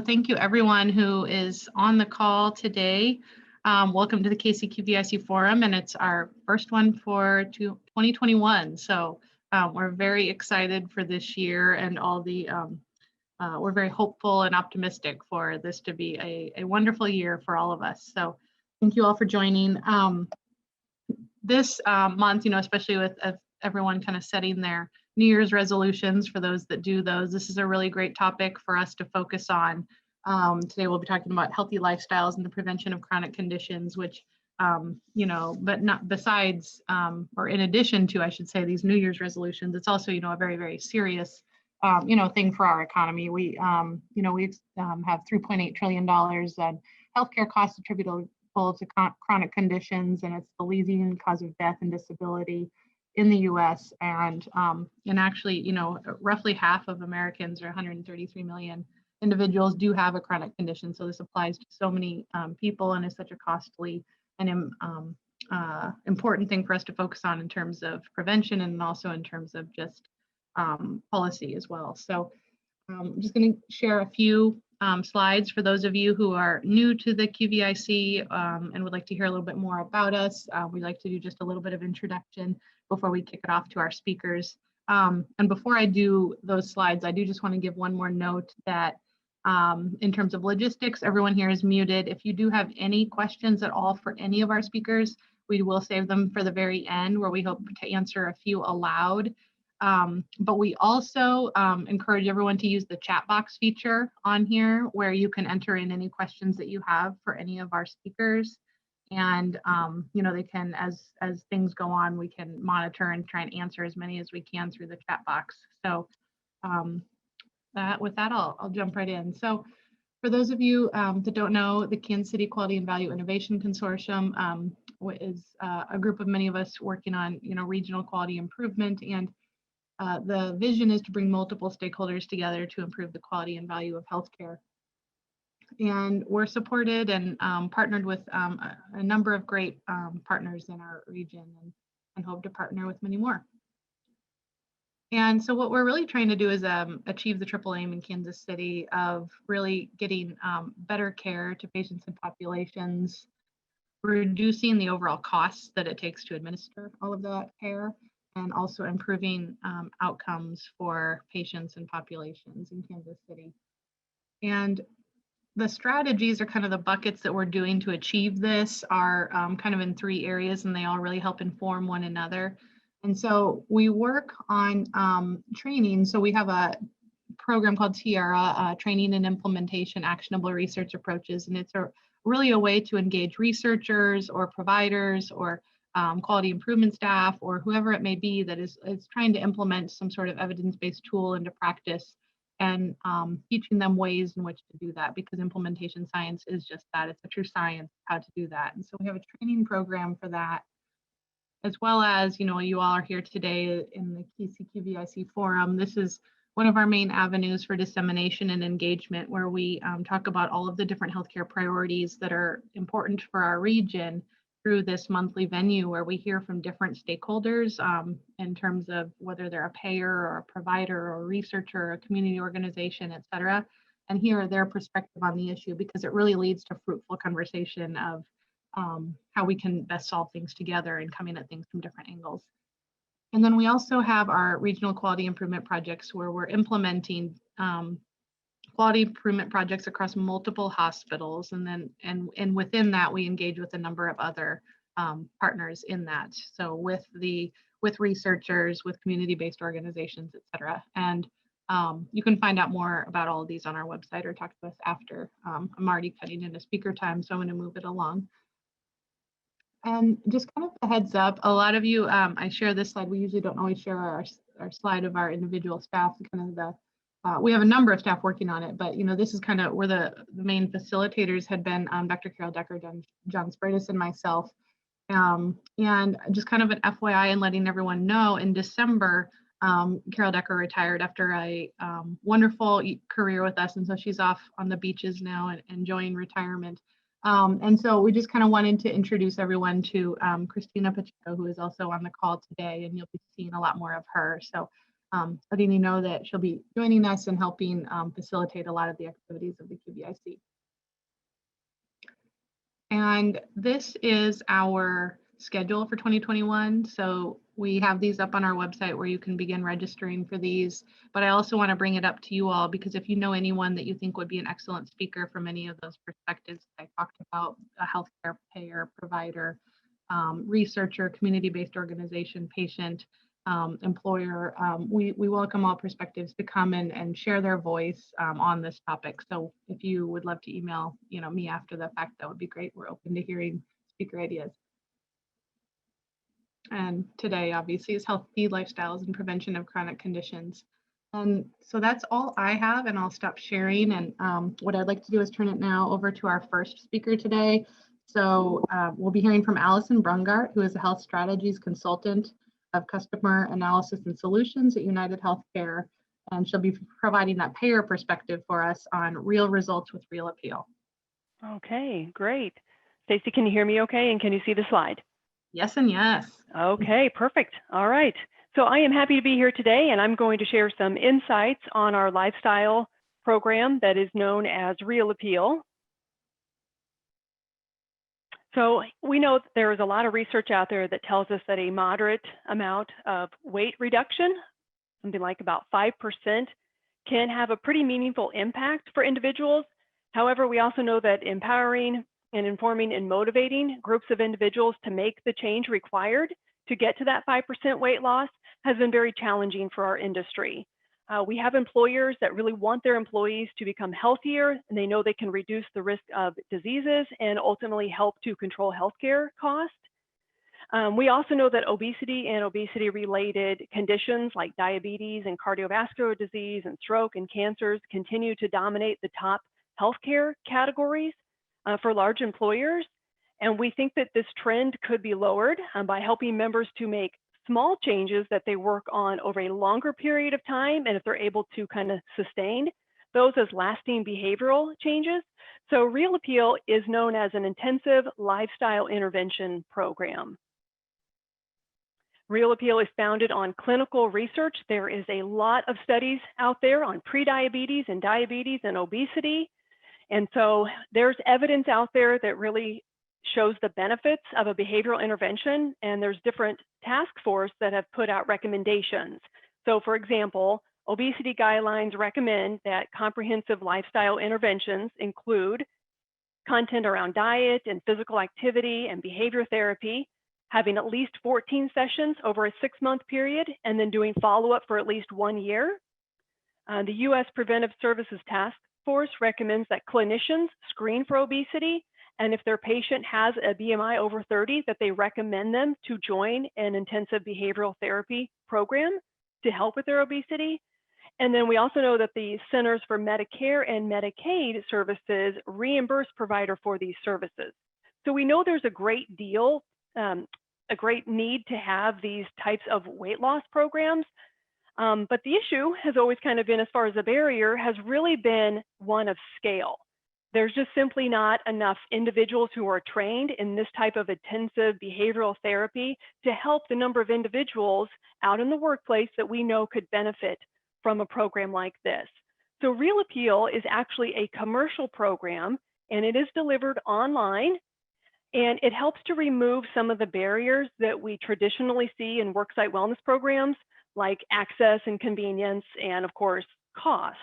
Thank you everyone who is on the call today. Welcome to the KCQVIC Forum, and it's our first one for 2021. So we're very excited for this year and all the, we're very hopeful and optimistic for this to be a wonderful year for all of us. So thank you all for joining. This month, especially with everyone kind of setting their New Year's resolutions for those that do those, this is a really great topic for us to focus on. Today we'll be talking about healthy lifestyles and the prevention of chronic conditions, which, but not besides, or in addition to, I should say, these New Year's resolutions, it's also, a very, very serious, thing for our economy. We have $3.8 trillion in healthcare costs attributable to chronic conditions, and it's the leading cause of death and disability in the U.S. And actually, roughly half of Americans, or 133 million individuals, do have a chronic condition. So this applies to so many people, and is such a costly and important thing for us to focus on in terms of prevention, and also in terms of just policy as well. So I'm just going to share a few slides for those of you who are new to the QVIC and would like to hear a little bit more about us. We'd like to do just a little bit of introduction before we kick it off to our speakers. And before I do those slides, I do just want to give one more note that in terms of logistics, everyone here is muted. If you do have any questions at all for any of our speakers, we will save them for the very end, where we hope to answer a few aloud. But we also encourage everyone to use the chat box feature on here, where you can enter in any questions that you have for any of our speakers. And they can, as things go on, we can monitor and try and answer as many as we can through the chat box. So with that, I'll jump right in. So for those of you that don't know, the Kansas City Quality and Value Innovation Consortium is a group of many of us working on regional quality improvement, and the vision is to bring multiple stakeholders together to improve the quality and value of healthcare. And we're supported and partnered with a number of great partners in our region, and hope to partner with many more. And so what we're really trying to do is achieve the triple aim in Kansas City of really getting better care to patients and populations, reducing the overall costs that it takes to administer all of that care, and also improving outcomes for patients and populations in Kansas City. And the strategies, are kind of the buckets that we're doing to achieve this, are kind of in three areas, and they all really help inform one another. And so we work on training. So we have a program called Tiara, Training and Implementation Actionable Research Approaches, and it's really a way to engage researchers or providers or quality improvement staff, or whoever it may be that is trying to implement some sort of evidence-based tool into practice, and teaching them ways in which to do that, because implementation science is just that. It's a true science how to do that. And so we have a training program for that, as well as, you all are here today in the KCQVIC Forum. This is one of our main avenues for dissemination and engagement, where we talk about all of the different healthcare priorities that are important for our region through this monthly venue, where we hear from different stakeholders in terms of whether they're a payer or a provider or a researcher or a community organization, et cetera, and hear their perspective on the issue, because it really leads to fruitful conversation of how we can best solve things together and coming at things from different angles. And then we also have our regional quality improvement projects, where we're implementing quality improvement projects across multiple hospitals, and then and within that we engage with a number of other partners in that. So with researchers, with community-based organizations, et cetera. And you can find out more about all of these on our website, or talk to us after. I'm already cutting into speaker time, so I'm going to move it along. And just kind of a heads up, a lot of you, I share this slide. We usually don't always share our slide of our individual staff, kind of we have a number of staff working on it, but this is kind of where the main facilitators had been Dr. Carol Decker, John Spreadis, and myself. And just kind of an FYI, and letting everyone know, in December, Carol Decker retired after a wonderful career with us, and so she's off on the beaches now and enjoying retirement. And so we just kind of wanted to introduce everyone to Christina Pacheco, who is also on the call today, and you'll be seeing a lot more of her. So letting you know that she'll be joining us and helping facilitate a lot of the activities of the QBIC. And this is our schedule for 2021. So we have these up on our website where you can begin registering for these. But I also want to bring it up to you all, because if you know anyone that you think would be an excellent speaker from any of those perspectives I talked about, a healthcare payer, provider, researcher, community-based organization, patient, employer, we welcome all perspectives to come and share their voice on this topic. So if you would love to email, me after the fact, that would be great. We're open to hearing speaker ideas. And today, obviously, is healthy lifestyles and prevention of chronic conditions. And so that's all I have, and I'll stop sharing. And what I'd like to do is turn it now over to our first speaker today. So we'll be hearing from Allison Brungart, who is a health strategies consultant of customer analysis and solutions at United Healthcare. And she'll be providing that payer perspective for us on real results with Real Appeal. Okay, great. Stacy, can you hear me okay? And can you see the slide? Yes and yes. Okay, perfect. All right. So I am happy to be here today, and I'm going to share some insights on our lifestyle program that is known as Real Appeal. So we know that there is a lot of research out there that tells us that a moderate amount of weight reduction, something like about 5%, can have a pretty meaningful impact for individuals. However, we also know that empowering and informing and motivating groups of individuals to make the change required to get to that 5% weight loss has been very challenging for our industry. We have employers that really want their employees to become healthier, and they know they can reduce the risk of diseases and ultimately help to control healthcare costs. We also know that obesity and obesity-related conditions like diabetes and cardiovascular disease and stroke and cancers continue to dominate the top healthcare categories for large employers. And we think that this trend could be lowered by helping members to make small changes that they work on over a longer period of time, and if they're able to kind of sustain those as lasting behavioral changes. So Real Appeal is known as an intensive lifestyle intervention program. Real Appeal is founded on clinical research. There is a lot of studies out there on prediabetes and diabetes and obesity. And so there's evidence out there that really shows the benefits of a behavioral intervention, and there's different task force that have put out recommendations. So for example, obesity guidelines recommend that comprehensive lifestyle interventions include content around diet and physical activity and behavior therapy, having at least 14 sessions over a 6-month period, and then doing follow-up for at least 1 year. The U.S. Preventive Services Task Force recommends that clinicians screen for obesity, and if their patient has a BMI over 30, that they recommend them to join an intensive behavioral therapy program to help with their obesity. And then we also know that the Centers for Medicare and Medicaid Services reimburse provider for these services. So we know there's a great deal, a great need to have these types of weight loss programs. But the issue has always kind of been, as far as the barrier, has really been one of scale. There's just simply not enough individuals who are trained in this type of intensive behavioral therapy to help the number of individuals out in the workplace that we know could benefit from a program like this. So Real Appeal is actually a commercial program, and it is delivered online, and it helps to remove some of the barriers that we traditionally see in worksite wellness programs, like access and convenience, and of course, cost.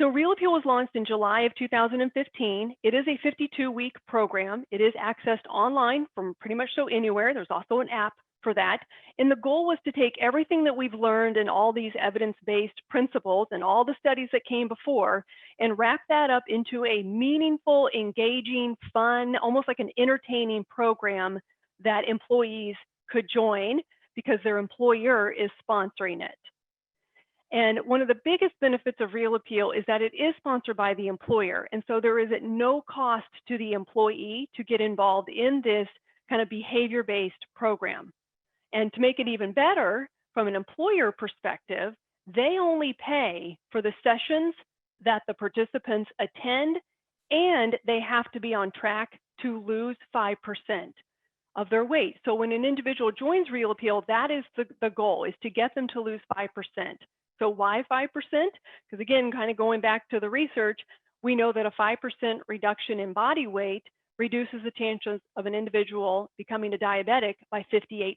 So Real Appeal was launched in July of 2015. It is a 52-week program. It is accessed online from pretty much so anywhere. There's also an app for that. And the goal was to take everything that we've learned and all these evidence-based principles and all the studies that came before and wrap that up into a meaningful, engaging, fun, almost like an entertaining program that employees could join because their employer is sponsoring it. And one of the biggest benefits of Real Appeal is that it is sponsored by the employer. And so there is at no cost to the employee to get involved in this kind of behavior-based program. And to make it even better, from an employer perspective, they only pay for the sessions that the participants attend, and they have to be on track to lose 5%. of their weight. So when an individual joins Real Appeal, that is the goal, is to get them to lose 5%. So why 5%? Because again, kind of going back to the research, we know that a 5% reduction in body weight reduces the chances of an individual becoming a diabetic by 58%.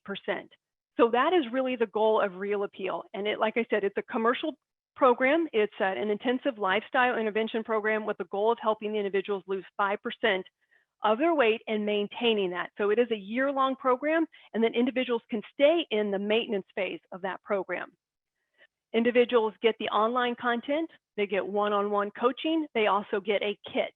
So that is really the goal of Real Appeal. And it, like I said, it's a commercial program. It's an intensive lifestyle intervention program with the goal of helping the individuals lose 5% of their weight and maintaining that. So it is a year-long program, and then individuals can stay in the maintenance phase of that program. Individuals get the online content, they get one-on-one coaching, they also get a kit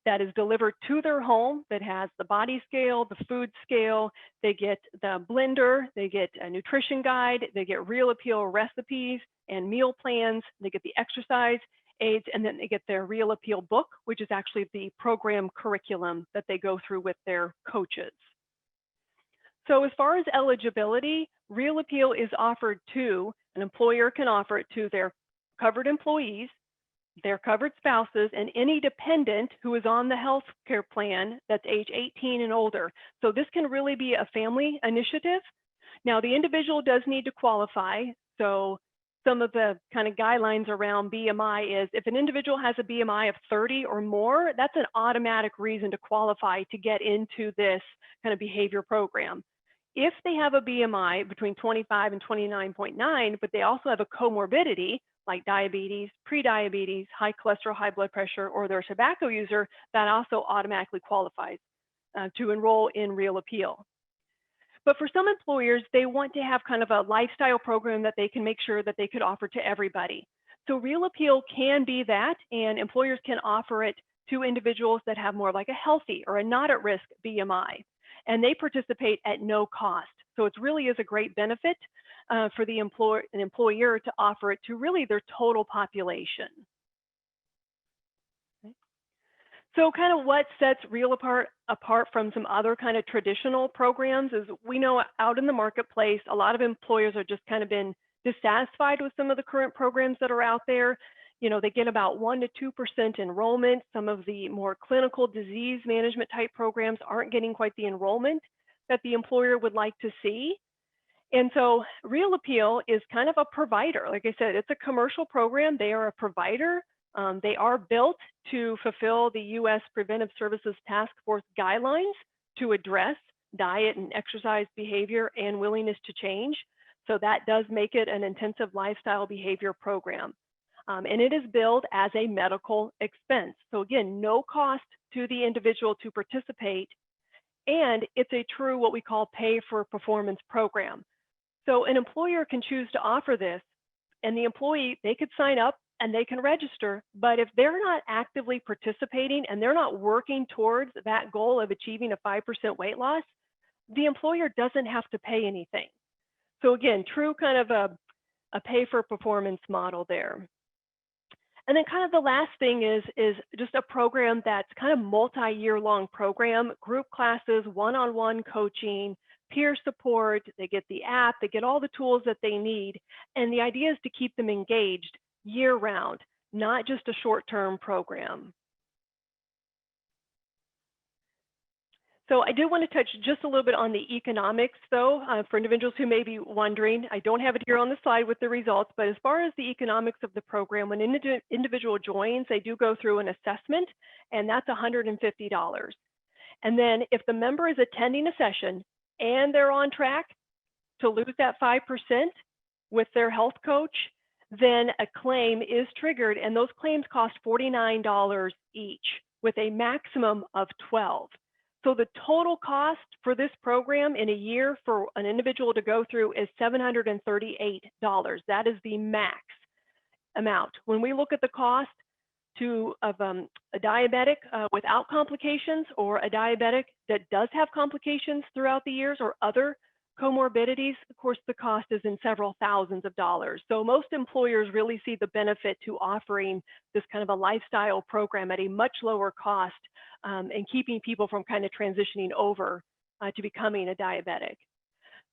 that is delivered to their home that has the body scale, the food scale, they get the blender, they get a nutrition guide, they get Real Appeal recipes and meal plans, they get the exercise aids, and then they get their Real Appeal book, which is actually the program curriculum that they go through with their coaches. So as far as eligibility, Real Appeal is offered to, an employer can offer it to their covered employees, their covered spouses, and any dependent who is on the health care plan that's age 18 and older. So this can really be a family initiative. Now, the individual does need to qualify. So some of the kind of guidelines around BMI is if an individual has a BMI of 30 or more, that's an automatic reason to qualify to get into this kind of behavior program. If they have a BMI between 25 and 29.9, but they also have a comorbidity like diabetes, prediabetes, high cholesterol, high blood pressure, or they're a tobacco user, that also automatically qualifies to enroll in Real Appeal. But for some employers, they want to have kind of a lifestyle program that they can make sure that they could offer to everybody. So Real Appeal can be that, and employers can offer it to individuals that have more like a healthy or a not at risk BMI, and they participate at no cost. So it really is a great benefit for the employer to offer it to really their total population. Okay. So kind of what sets Real apart from some other kind of traditional programs is we know out in the marketplace, a lot of employers are just kind of been dissatisfied with some of the current programs that are out there. You know, they get about 1% to 2% enrollment. Some of the more clinical disease management type programs aren't getting quite the enrollment that the employer would like to see. And so Real Appeal is kind of a provider. Like I said, it's a commercial program. They are a provider. They are built to fulfill the U.S. Preventive Services Task Force guidelines to address diet and exercise behavior and willingness to change. So that does make it an intensive lifestyle behavior program. And it is billed as a medical expense. So again, no cost to the individual to participate. And it's a true what we call pay for performance program. So an employer can choose to offer this, and the employee, they could sign up and they can register, but if they're not actively participating and they're not working towards that goal of achieving a 5% weight loss, the employer doesn't have to pay anything. So again, true kind of a pay for performance model there. And then kind of the last thing is just a program that's kind of multi-year long program, group classes, one-on-one coaching, peer support, they get the app, they get all the tools that they need. And the idea is to keep them engaged year round, not just a short-term program. So I do want to touch just a little bit on the economics though, for individuals who may be wondering. I don't have it here on the slide with the results, but as far as the economics of the program, when an individual joins, they do go through an assessment, and that's $150. And then if the member is attending a session and they're on track to lose that 5% with their health coach, then a claim is triggered, and those claims cost $49 each with a maximum of 12. So the total cost for this program in a year for an individual to go through is $738. That is the max amount. When we look at the cost of a diabetic without complications, or a diabetic that does have complications throughout the years, or other comorbidities, of course, the cost is in several thousands of dollars. So most employers really see the benefit to offering this kind of a lifestyle program at a much lower cost, and keeping people from kind of transitioning over to becoming a diabetic.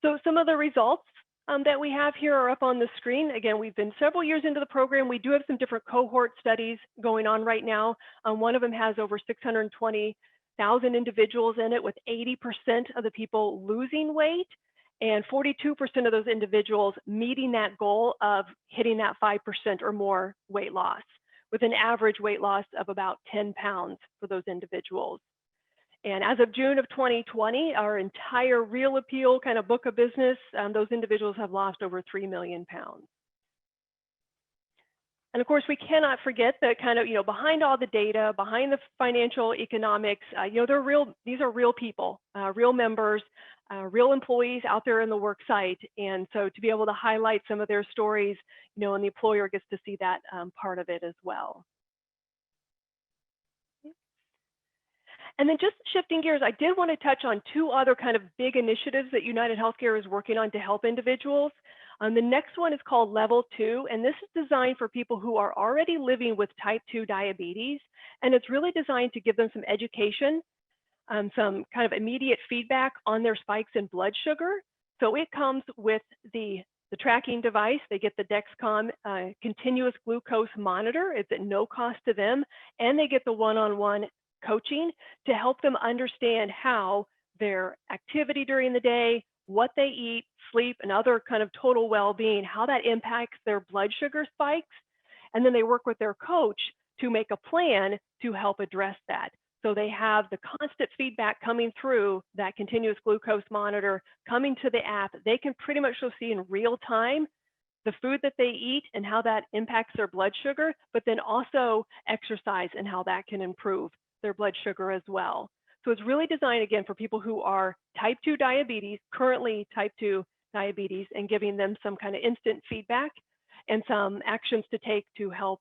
So some of the results that we have here are up on the screen. Again, we've been several years into the program. We do have some different cohort studies going on right now. One of them has over 620 1,000 individuals in it, with 80% of the people losing weight and 42% of those individuals meeting that goal of hitting that 5% or more weight loss, with an average weight loss of about 10 pounds for those individuals. And as of June of 2020, our entire Real Appeal kind of book of business, those individuals have lost over 3 million pounds. And of course, we cannot forget that kind of, behind all the data, behind the financial economics, these are real people, real members, real employees out there in the work site. And so to be able to highlight some of their stories, and the employer gets to see that part of it as well. And then just shifting gears, I did want to touch on two other kind of big initiatives that United Healthcare is working on to help individuals. The next one is called Level 2, and this is designed for people who are already living with type 2 diabetes. And it's really designed to give them some education, some kind of immediate feedback on their spikes in blood sugar. So it comes with the tracking device. They get the Dexcom continuous glucose monitor. It's at no cost to them. And they get the one-on-one coaching to help them understand how their activity during the day, what they eat, sleep, and other kind of total well-being, how that impacts their blood sugar spikes. And then they work with their coach to make a plan to help address that. So they have the constant feedback coming through that continuous glucose monitor, coming to the app. They can pretty much see in real time the food that they eat and how that impacts their blood sugar, but then also exercise and how that can improve their blood sugar as well. So it's really designed, again, for people who are type 2 diabetes, currently type 2 diabetes, and giving them some kind of instant feedback and some actions to take to help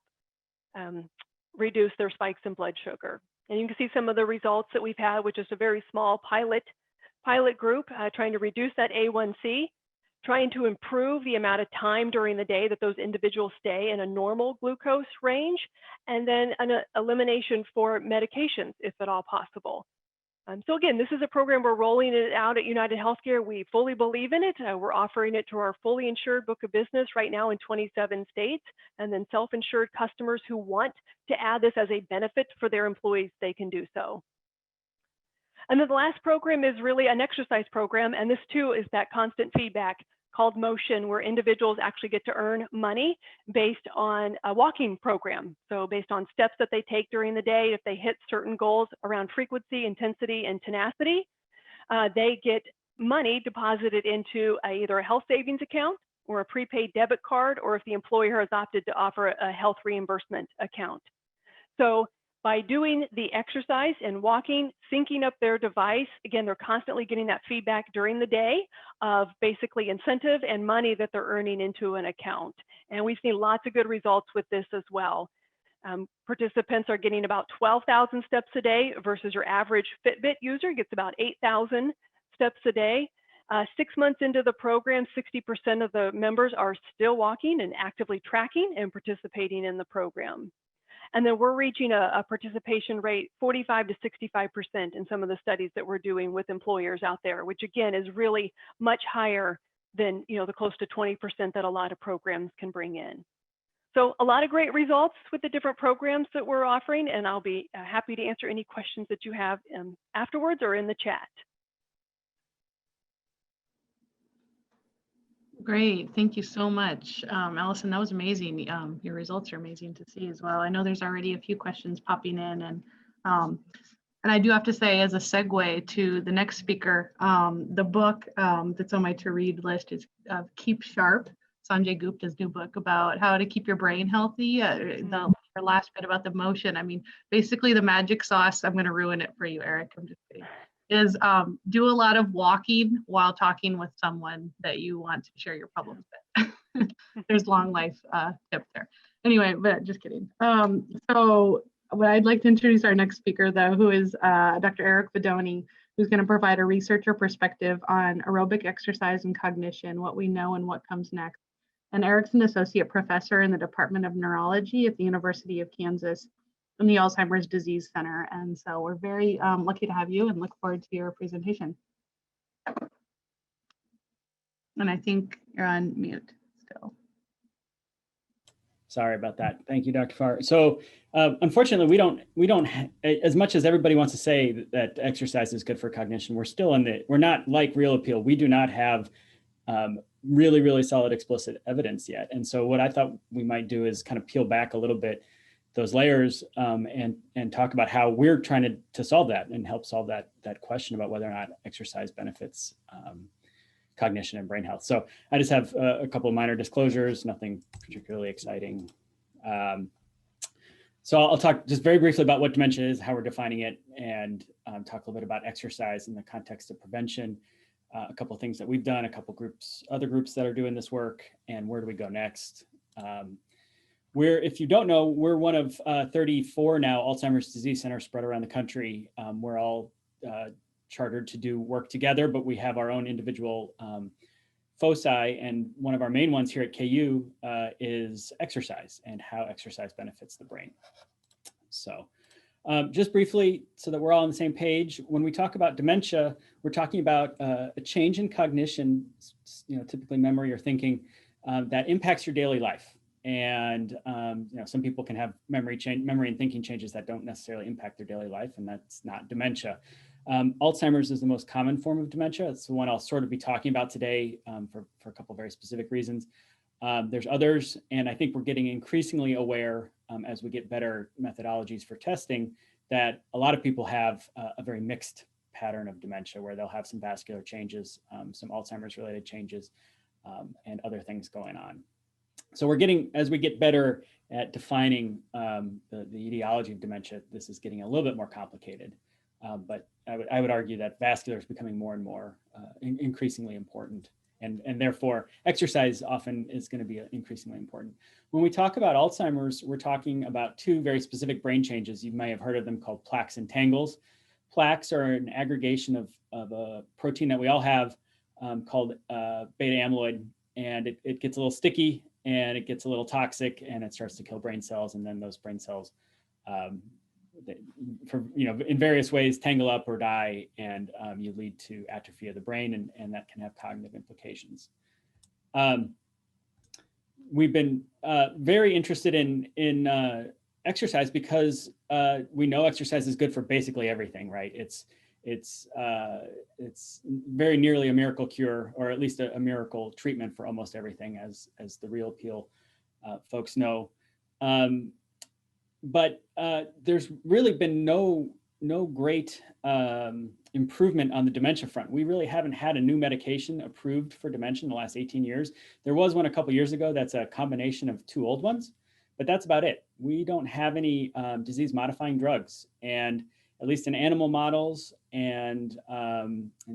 reduce their spikes in blood sugar. And you can see some of the results that we've had, which is a very small pilot group trying to reduce that A1C, trying to improve the amount of time during the day that those individuals stay in a normal glucose range, and then an elimination for medications, if at all possible. So again, this is a program we're rolling it out at United Healthcare. We fully believe in it. We're offering it to our fully insured book of business right now in 27 states, and then self-insured customers who want to add this as a benefit for their employees, they can do so. And then the last program is really an exercise program, and this too is that constant feedback called Motion, where individuals actually get to earn money based on a walking program. So based on steps that they take during the day, if they hit certain goals around frequency, intensity, and tenacity, they get money deposited into either a health savings account or a prepaid debit card, or if the employer has opted to offer a health reimbursement account. So by doing the exercise and walking, syncing up their device, again, they're constantly getting that feedback during the day of basically incentive and money that they're earning into an account. And we've seen lots of good results with this as well. Participants are getting about 12,000 steps a day versus your average Fitbit user gets about 8,000 steps a day. 6 months into the program, 60% of the members are still walking and actively tracking and participating in the program. And then we're reaching a participation rate 45 to 65% in some of the studies that we're doing with employers out there, which again is really much higher than the close to 20% that a lot of programs can bring in. So a lot of great results with the different programs that we're offering, and I'll be happy to answer any questions that you have afterwards or in the chat. Great, thank you so much, Allison. That was amazing. Your results are amazing to see as well. I know there's already a few questions popping in, and I do have to say, as a segue to the next speaker, the book that's on my to-read list is Keep Sharp, Sanjay Gupta's new book about how to keep your brain healthy. The last bit about the motion. I mean, basically the magic sauce. I'm going to ruin it for you, Eric. I'm just kidding. Is do a lot of walking while talking with someone that you want to share your problems with. There's long life tips there. Anyway, but just kidding. So I'd like to introduce our next speaker, though, who is Dr. Eric Vidoni, who's going to provide a researcher perspective on aerobic exercise and cognition, what we know and what comes next. And Eric's an associate professor in the Department of Neurology at the University of Kansas in the Alzheimer's Disease Center. And so we're very lucky to have you and look forward to your presentation. And I think you're on mute still. Sorry about that. Thank you, Dr. Farr. So unfortunately, we don't as much as everybody wants to say that exercise is good for cognition, we're not like Real Appeal. We do not have really, really solid explicit evidence yet. And so what I thought we might do is kind of peel back a little bit those layers and talk about how we're trying to solve that and help solve that question about whether or not exercise benefits cognition and brain health. So I just have a couple of minor disclosures, nothing particularly exciting. So I'll talk just very briefly about what dementia is, how we're defining it, and talk a little bit about exercise in the context of prevention, a couple of things that we've done, a couple groups, other groups that are doing this work, and where do we go next. If you don't know, we're one of 34 now Alzheimer's disease centers spread around the country. We're all chartered to do work together, but we have our own individual foci, and one of our main ones here at KU is exercise and how exercise benefits the brain. So just briefly, so that we're all on the same page, when we talk about dementia, we're talking about a change in cognition, typically memory or thinking, that impacts your daily life. And some people can have memory and thinking changes that don't necessarily impact their daily life, and that's not dementia. Alzheimer's is the most common form of dementia. It's the one I'll sort of be talking about today for a couple of very specific reasons. There's others, and I think we're getting increasingly aware as we get better methodologies for testing that a lot of people have a very mixed pattern of dementia where they'll have some vascular changes, some Alzheimer's related changes, and other things going on. So as we get better at defining the etiology of dementia, this is getting a little bit more complicated. But I would argue that vascular is becoming more and more increasingly important. And therefore, exercise often is going to be increasingly important. When we talk about Alzheimer's, we're talking about two very specific brain changes. You may have heard of them called plaques and tangles. Plaques are an aggregation of a protein that we all have called beta amyloid, and it gets a little sticky and it gets a little toxic and it starts to kill brain cells, and then those brain cells in various ways tangle up or die, and you lead to atrophy of the brain, and that can have cognitive implications. We've been very interested in exercise because we know exercise is good for basically everything, right? It's very nearly a miracle cure, or at least a miracle treatment for almost everything, as the Real Appeal folks know. But there's really been no great improvement on the dementia front. We really haven't had a new medication approved for dementia in the last 18 years. There was one a couple years ago that's a combination of two old ones, but that's about it. We don't have any disease modifying drugs, and at least in animal models and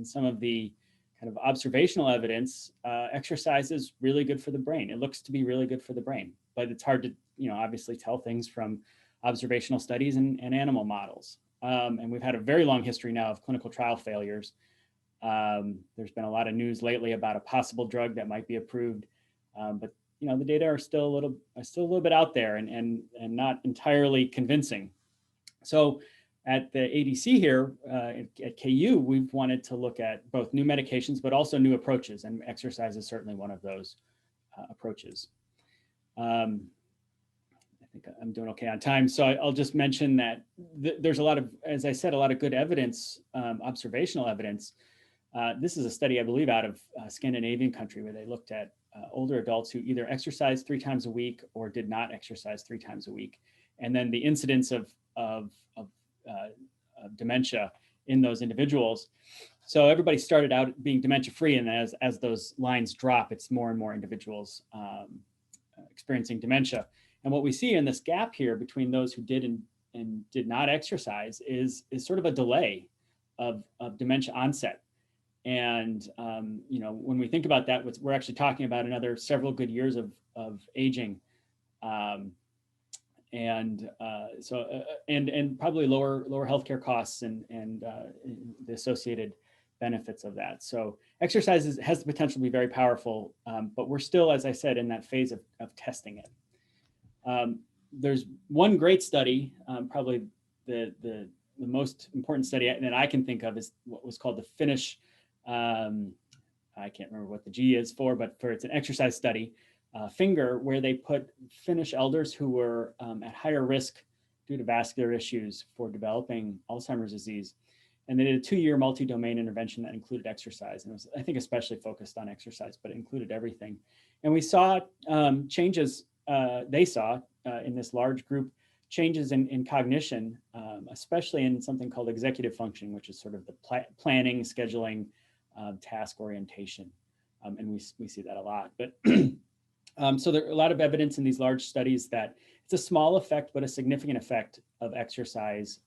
some of the kind of observational evidence, exercise is really good for the brain. It looks to be really good for the brain, but it's hard to obviously tell things from observational studies and animal models. And we've had a very long history now of clinical trial failures. There's been a lot of news lately about a possible drug that might be approved, but the data are still a little bit out there and not entirely convincing. So at the ADC here at KU, we've wanted to look at both new medications, but also new approaches, and exercise is certainly one of those approaches. I think I'm doing okay on time. So I'll just mention that there's a lot of, as I said, a lot of good evidence, observational evidence. This is a study, I believe, out of Scandinavian country where they looked at older adults who either exercised 3 times a week or did not exercise 3 times a week. And then the incidence of dementia in those individuals. So everybody started out being dementia free, and as those lines drop, it's more and more individuals experiencing dementia. And what we see in this gap here between those who did and did not exercise is sort of a delay of dementia onset. And when we think about that, we're actually talking about another several good years of aging, and probably lower healthcare costs and the associated benefits of that. So exercise has the potential to be very powerful, but we're still, as I said, in that phase of testing it. There's one great study, probably the most important study that I can think of is what was called the Finnish, I can't remember what the G is for, but it's an exercise study finger, where they put Finnish elders who were at higher risk due to vascular issues for developing Alzheimer's disease. And they did a 2-year multi-domain intervention that included exercise. And it was, I think, especially focused on exercise, but it included everything. And we saw changes, they saw in this large group, changes in cognition, especially in something called executive functioning, which is sort of the planning, scheduling, task orientation. And we see that a lot. But so there are a lot of evidence in these large studies that it's a small effect, but a significant effect of exercise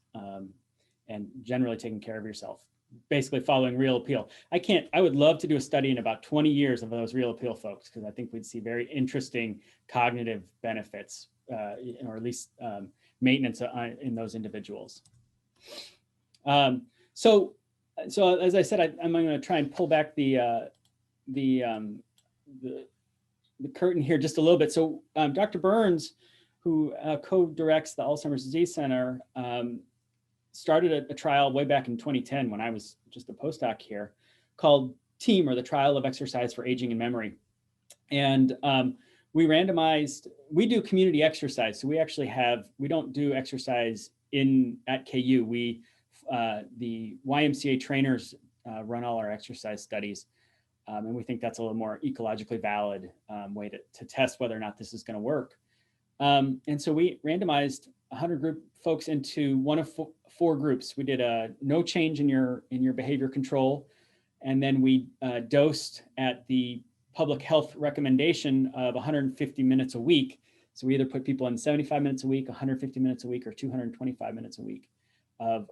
and generally taking care of yourself, basically following Real Appeal. I would love to do a study in about 20 years of those Real Appeal folks, because I think we'd see very interesting cognitive benefits, or at least maintenance in those individuals. So as I said, I'm going to try and pull back the curtain here just a little bit. So Dr. Burns, who co-directs the Alzheimer's Disease Center, started a trial way back in 2010 when I was just a postdoc here, called TEAM, or the Trial of Exercise for Aging and Memory. And we do community exercise. So we don't do exercise at KU. The YMCA trainers run all our exercise studies. And we think that's a little more ecologically valid way to test whether or not this is going to work. And so we randomized 100 group folks into one of 4 groups. We did a no change in your behavior control, and then we dosed at the public health recommendation of 150 minutes a week. So we either put people in 75 minutes a week, 150 minutes a week, or 225 minutes a week of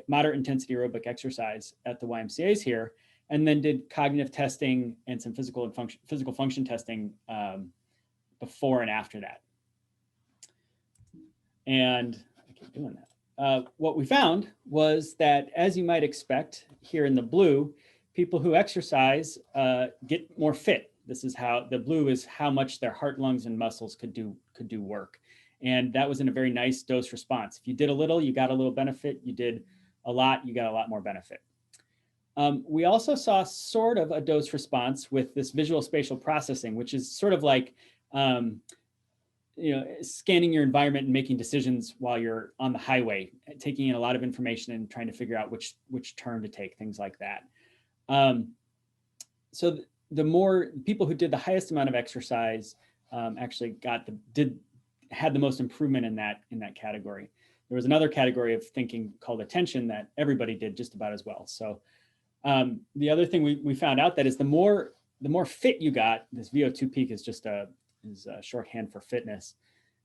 moderate intensity aerobic exercise at the YMCA's here, and then did cognitive testing and some physical function testing before and after that. And I keep doing that. What we found was that, as you might expect, here in the blue, people who exercise get more fit. This is how the blue is how much their heart, lungs, and muscles could do work. And that was in a very nice dose response. If you did a little, you got a little benefit. You did a lot, you got a lot more benefit. We also saw sort of a dose response with this visual spatial processing, which is sort of like scanning your environment and making decisions while you're on the highway, taking in a lot of information and trying to figure out which turn to take, things like that. So the more people who did the highest amount of exercise actually had the most improvement in that category. There was another category of thinking called attention that everybody did just about as well. So the other thing we found out that is the more fit you got, this VO2 peak is just a shorthand for fitness.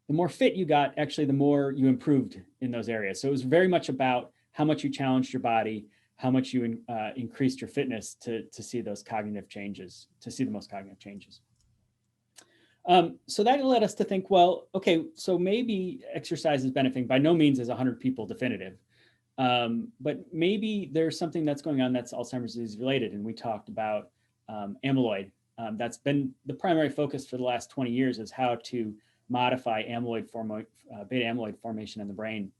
The more fit you got, actually, the more you improved in those areas. So it was very much about how much you challenged your body, how much you increased your fitness to see those cognitive changes, to see the most cognitive changes. So that led us to think, well, okay, so maybe exercise is benefiting. By no means is 100 people definitive, but maybe there's something that's going on that's Alzheimer's disease related. And we talked about amyloid. That's been the primary focus for the last 20 years, is how to modify beta amyloid formation in the brain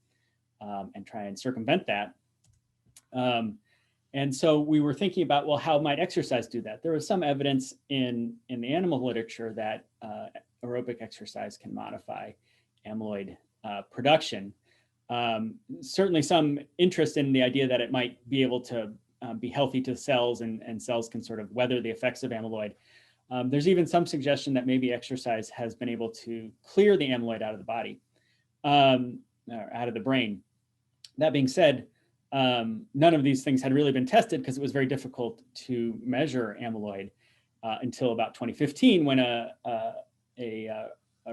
and try and circumvent that. And so we were thinking about, well, how might exercise do that? There was some evidence in the animal literature that aerobic exercise can modify amyloid production. Certainly some interest in the idea that it might be able to be healthy to cells, and cells can sort of weather the effects of amyloid. There's even some suggestion that maybe exercise has been able to clear the amyloid out of the body, or out of the brain. That being said, none of these things had really been tested because it was very difficult to measure amyloid until about 2015, when a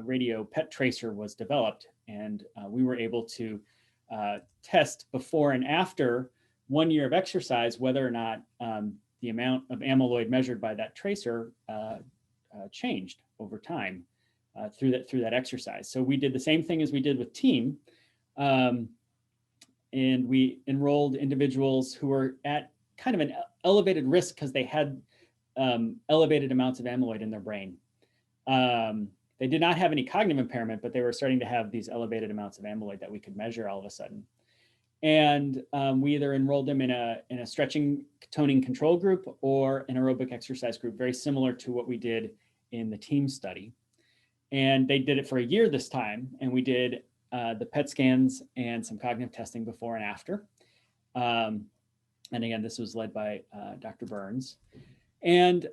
radio PET tracer was developed, and we were able to test before and after 1 year of exercise whether or not the amount of amyloid measured by that tracer changed over time through that exercise. So we did the same thing as we did with TEAM. And we enrolled individuals who were at kind of an elevated risk because they had elevated amounts of amyloid in their brain. They did not have any cognitive impairment, but they were starting to have these elevated amounts of amyloid that we could measure all of a sudden. And we either enrolled them in a stretching toning control group or an aerobic exercise group, very similar to what we did in the TEAM study. And they did it for a year this time. And we did the PET scans and some cognitive testing before and after. And again, this was led by Dr. Burns. And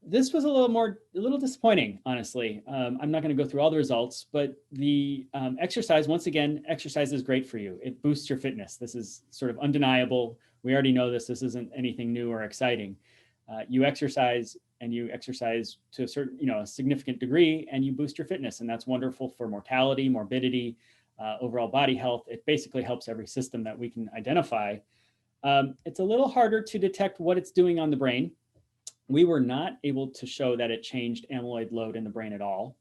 this was a little disappointing, honestly. I'm not going to go through all the results, but the exercise, once again, exercise is great for you. It boosts your fitness. This is sort of undeniable. We already know this. This isn't anything new or exciting. You exercise and you exercise to a certain, a significant degree, and you boost your fitness. And that's wonderful for mortality, morbidity, overall body health. It basically helps every system that we can identify. It's a little harder to detect what it's doing on the brain. We were not able to show that it changed amyloid load in the brain at all,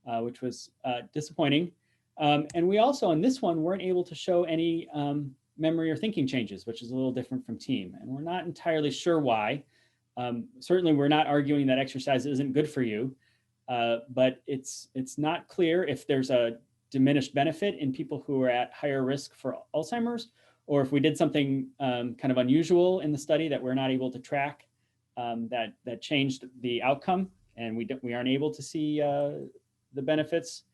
which was disappointing. And we also, on this one, weren't able to show any memory or thinking changes, which is a little different from TEAM. And we're not entirely sure why. Certainly, we're not arguing that exercise isn't good for you, but it's not clear if there's a diminished benefit in people who are at higher risk for Alzheimer's, or if we did something kind of unusual in the study that we're not able to track that changed the outcome, and we aren't able to see the benefits,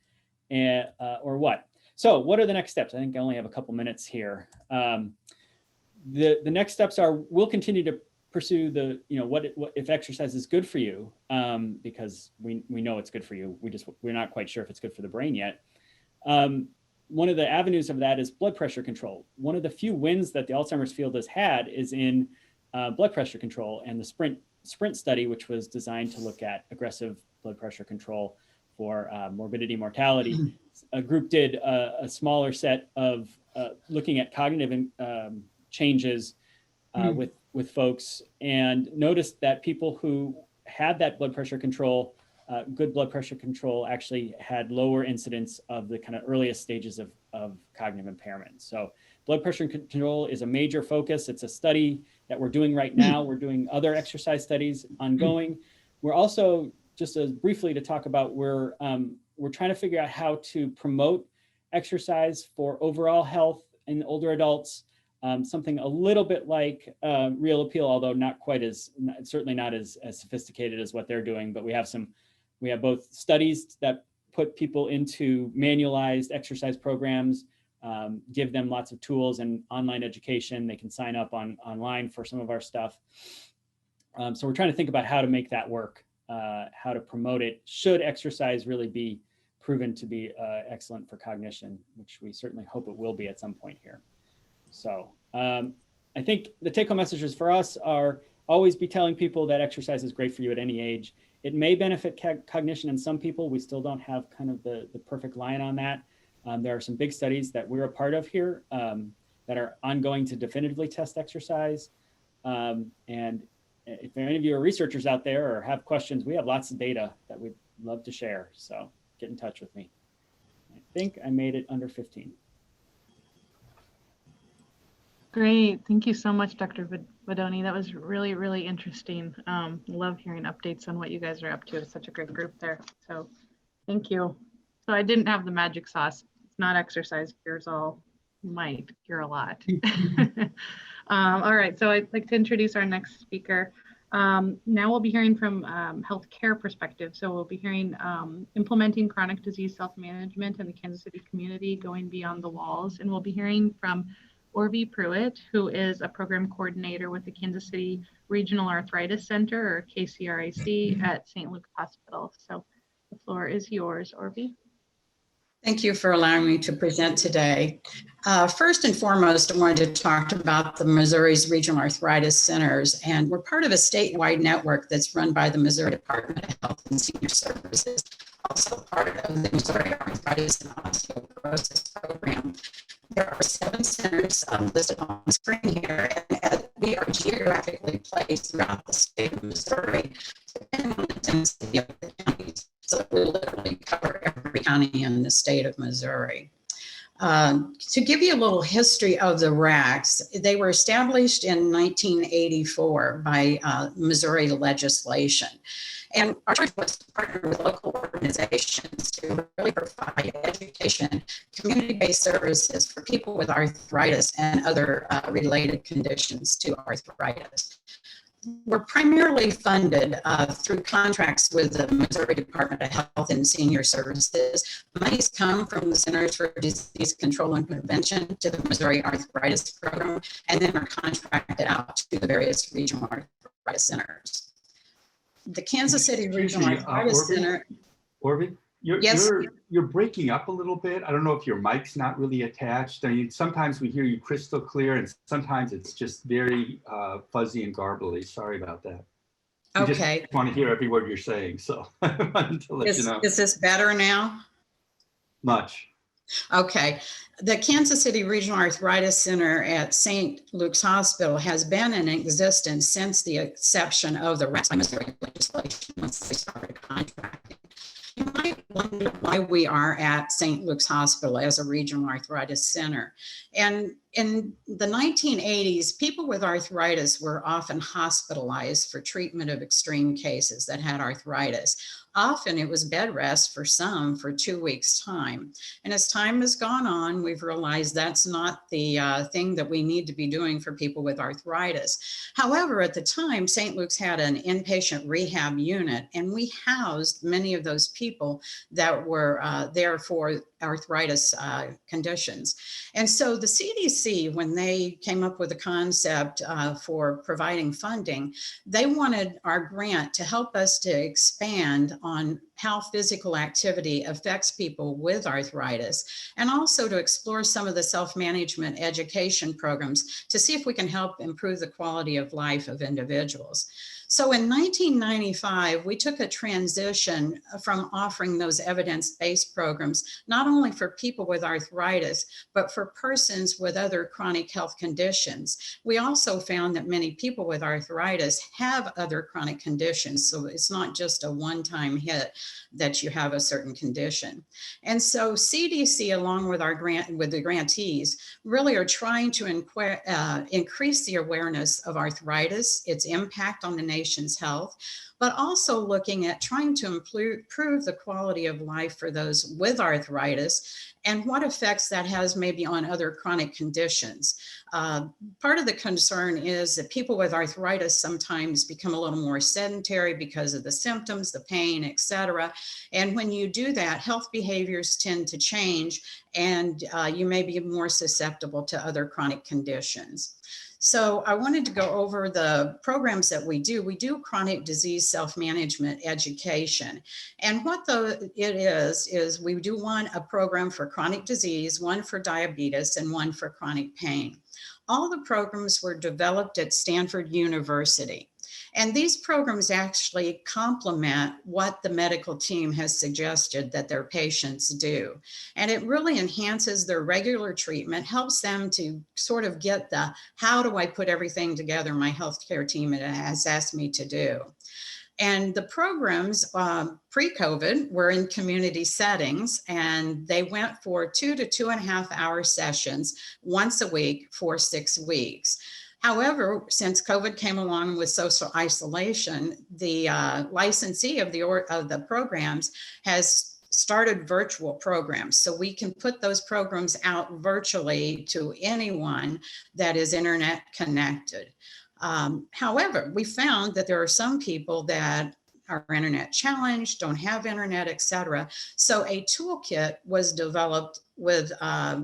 or what. So what are the next steps? I think I only have a couple minutes here. The next steps are, we'll continue to pursue the, what if exercise is good for you, because we know it's good for you. We're not quite sure if it's good for the brain yet. One of the avenues of that is blood pressure control. One of the few wins that the Alzheimer's field has had is in blood pressure control, and the SPRINT study, which was designed to look at aggressive blood pressure control for morbidity, mortality. A group did a smaller set of looking at cognitive changes with folks, and noticed that people who had that blood pressure control, good blood pressure control, actually had lower incidence of the kind of earliest stages of cognitive impairment. So blood pressure control is a major focus. It's a study that we're doing right now. We're doing other exercise studies ongoing. We're also, just as briefly to talk about, we're trying to figure out how to promote exercise for overall health in older adults. Something a little bit like Real Appeal, although not quite certainly not as sophisticated as what they're doing. But we have both studies that put people into manualized exercise programs, give them lots of tools and online education. They can sign up online for some of our stuff. So we're trying to think about how to make that work, how to promote it, should exercise really be proven to be excellent for cognition, which we certainly hope it will be at some point here. So I think the take-home messages for us are always be telling people that exercise is great for you at any age. It may benefit cognition in some people. We still don't have kind of the perfect line on that. There are some big studies that we're a part of here that are ongoing to definitively test exercise. And if any of you are researchers out there or have questions, we have lots of data that we'd love to share. So get in touch with me. I think I made it under 15. Great. Thank you so much, Dr. Bodoni. That was really, really interesting. Love hearing updates on what you guys are up to. It's such a great group there. So thank you. So I didn't have the magic sauce. It's not exercise cures all. Might cure a lot. All right. So I'd like to introduce our next speaker. Now we'll be hearing from healthcare perspective. So we'll be hearing implementing chronic disease self-management in the Kansas City community, going beyond the walls. And we'll be hearing from Orvie Pruitt, who is a program coordinator with the Kansas City Regional Arthritis Center, or KCRAC, at St. Luke's Hospital. So the floor is yours, Orvie. Thank you for allowing me to present today. First and foremost, I wanted to talk about the Missouri's Regional Arthritis Centers, and we're part of a statewide network that's run by the Missouri Department of Health and Senior Services, also part of the Missouri Arthritis and Osteoporosis Program. There are 7 centers listed on the screen here, and we are geographically placed throughout the state of Missouri, depending on the density of the counties. So we literally cover every county in the state of Missouri. To give you a little history of the RACs, they were established in 1984 by Missouri legislation. And our choice was to partner with local organizations to really provide education, community-based services for people with arthritis and other related conditions to arthritis. we're primarily funded through contracts with the Missouri Department of Health and Senior Services. Monies come from the Centers for Disease Control and Prevention to the Missouri Arthritis Program, and then are contracted out to the various regional arthritis centers. The Kansas City Regional Arthritis Center. Orvie, Yes. you're breaking up a little bit. I don't know if your mic's not really attached. I mean, sometimes we hear you crystal clear, and sometimes it's just very fuzzy and garbly. Sorry about that. Okay. Just want to hear every word you're saying, so I wanted to let you know. Is this better now? Much. Okay. The Kansas City Regional Arthritis Center at St. Luke's Hospital has been in existence since the inception of the RATS by Missouri legislation, once they started contracting. You might wonder why we are at St. Luke's Hospital as a regional arthritis center. And in the 1980s, people with arthritis were often hospitalized for treatment of extreme cases that had arthritis. Often it was bed rest for some for 2 weeks' time. And as time has gone on, we've realized that's not the thing that we need to be doing for people with arthritis. However, at the time, St. Luke's had an inpatient rehab unit, and we housed many of those people that were there for arthritis conditions. And so the CDC, when they came up with the concept for providing funding, they wanted our grant to help us to expand on how physical activity affects people with arthritis, and also to explore some of the self-management education programs to see if we can help improve the quality of life of individuals. So in 1995, we took a transition from offering those evidence-based programs, not only for people with arthritis, but for persons with other chronic health conditions. We also found that many people with arthritis have other chronic conditions. So it's not just a one-time hit that you have a certain condition. And so CDC, along with the grantees, really are trying to increase the awareness of arthritis, its impact on the nation's health, but also looking at trying to improve the quality of life for those with arthritis and what effects that has maybe on other chronic conditions. Part of the concern is that people with arthritis sometimes become a little more sedentary because of the symptoms, the pain, et cetera. And when you do that, health behaviors tend to change, and you may be more susceptible to other chronic conditions. So I wanted to go over the programs that we do. We do chronic disease self-management education. And what it is we do a program for chronic disease, one for diabetes, and one for chronic pain. All the programs were developed at Stanford University. And these programs actually complement what the medical team has suggested that their patients do. And it really enhances their regular treatment, helps them to sort of get the, how do I put everything together my healthcare team has asked me to do. And the programs pre-COVID were in community settings, and they went for 2 to 2.5 hour sessions once a week for 6 weeks. However, since COVID came along with social isolation, the licensee of the programs has started virtual programs. So we can put those programs out virtually to anyone that is internet connected. However, we found that there are some people that are internet challenged, don't have internet, et cetera. So a toolkit was developed with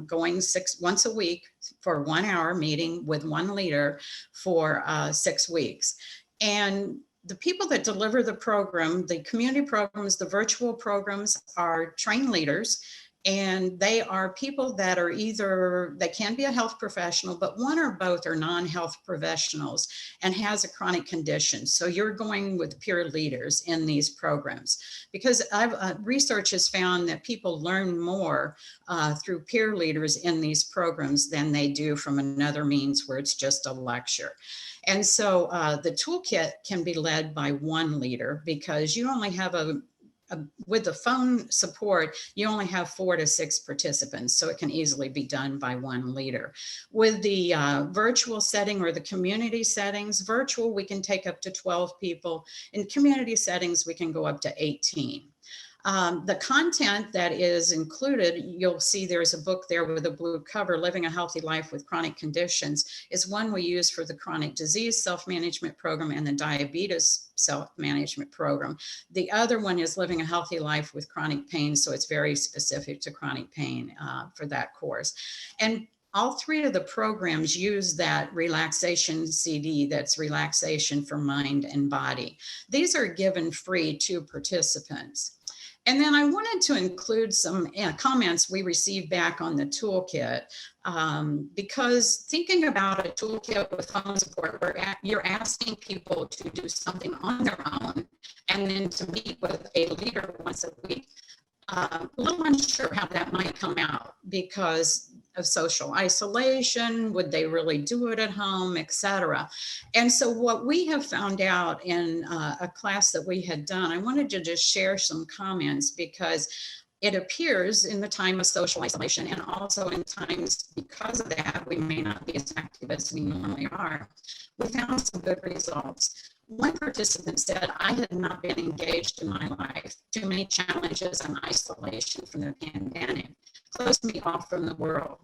going once a week for 1 hour meeting with one leader for 6 weeks. And the people that deliver the program, the community programs, the virtual programs, are trained leaders. And they are people that are they can be a health professional, but one or both are non-health professionals and has a chronic condition. So you're going with peer leaders in these programs, because research has found that people learn more through peer leaders in these programs than they do from another means where it's just a lecture. And so the toolkit can be led by one leader, because you only have with the phone support, you only have 4 to 6 participants, so it can easily be done by one leader. With the virtual setting or the community settings, virtual, we can take up to 12 people. In community settings, we can go up to 18. The content that is included, you'll see there's a book there with a blue cover, Living a Healthy Life with Chronic Conditions, is one we use for the chronic disease self-management program and the diabetes self-management program. The other one is Living a Healthy Life with Chronic Pain, so it's very specific to chronic pain for that course. And all three of the programs use that relaxation CD, that's relaxation for mind and body. These are given free to participants. And then I wanted to include some comments we received back on the toolkit, because thinking about a toolkit with phone support, where you're asking people to do something on their own and then to meet with a leader once a week. A little unsure how that might come out because of social isolation. Would they really do it at home, etc.? And so what we have found out in a class that we had done, I wanted to just share some comments because it appears in the time of social isolation and also in times because of that, we may not be as active as we normally are. We found some good results. One participant said, I had not been engaged in my life. Too many challenges and isolation from the pandemic closed me off from the world.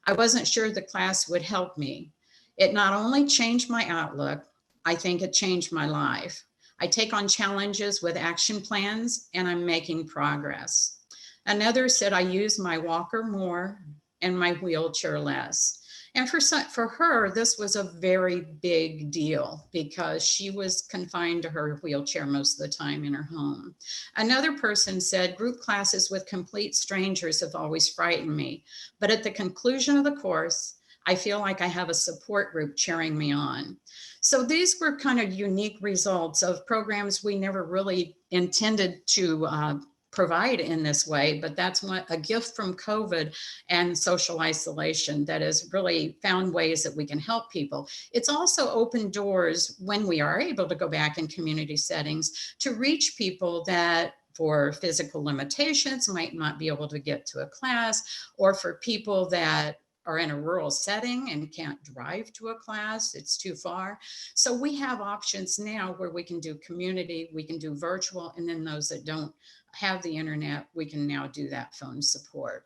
I wasn't sure the class would help me. It not only changed my outlook, I think it changed my life. I take on challenges with action plans and I'm making progress. Another said, I use my walker more and my wheelchair less. And for her, this was a very big deal because she was confined to her wheelchair most of the time in her home. Another person said, group classes with complete strangers have always frightened me. But at the conclusion of the course, I feel like I have a support group cheering me on. So these were kind of unique results of programs we never really intended to provide in this way, but that's a gift from COVID and social isolation that has really found ways that we can help people. It's also opened doors when we are able to go back in community settings to reach people that for physical limitations might not be able to get to a class, or for people that are in a rural setting and can't drive to a class, it's too far. So we have options now where we can do community, we can do virtual, and then those that don't have the internet, we can now do that phone support.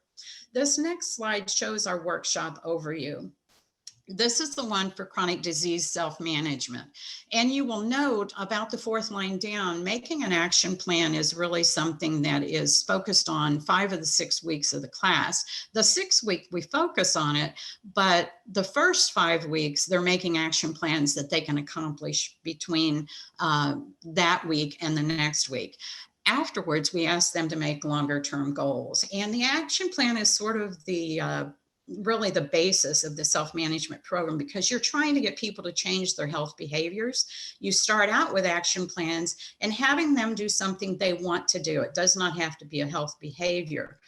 This next slide shows our workshop overview. This is the one for chronic disease self-management. And you will note about the fourth line down, making an action plan is really something that is focused on 5 of the 6 weeks of the class. The 6th week we focus on it, but the first 5 weeks, they're making action plans that they can accomplish between that week and the next week. Afterwards, we ask them to make longer term goals. And the action plan is sort of the really the basis of the self-management program, because you're trying to get people to change their health behaviors. You start out with action plans and having them do something they want to do. It does not have to be a health behavior.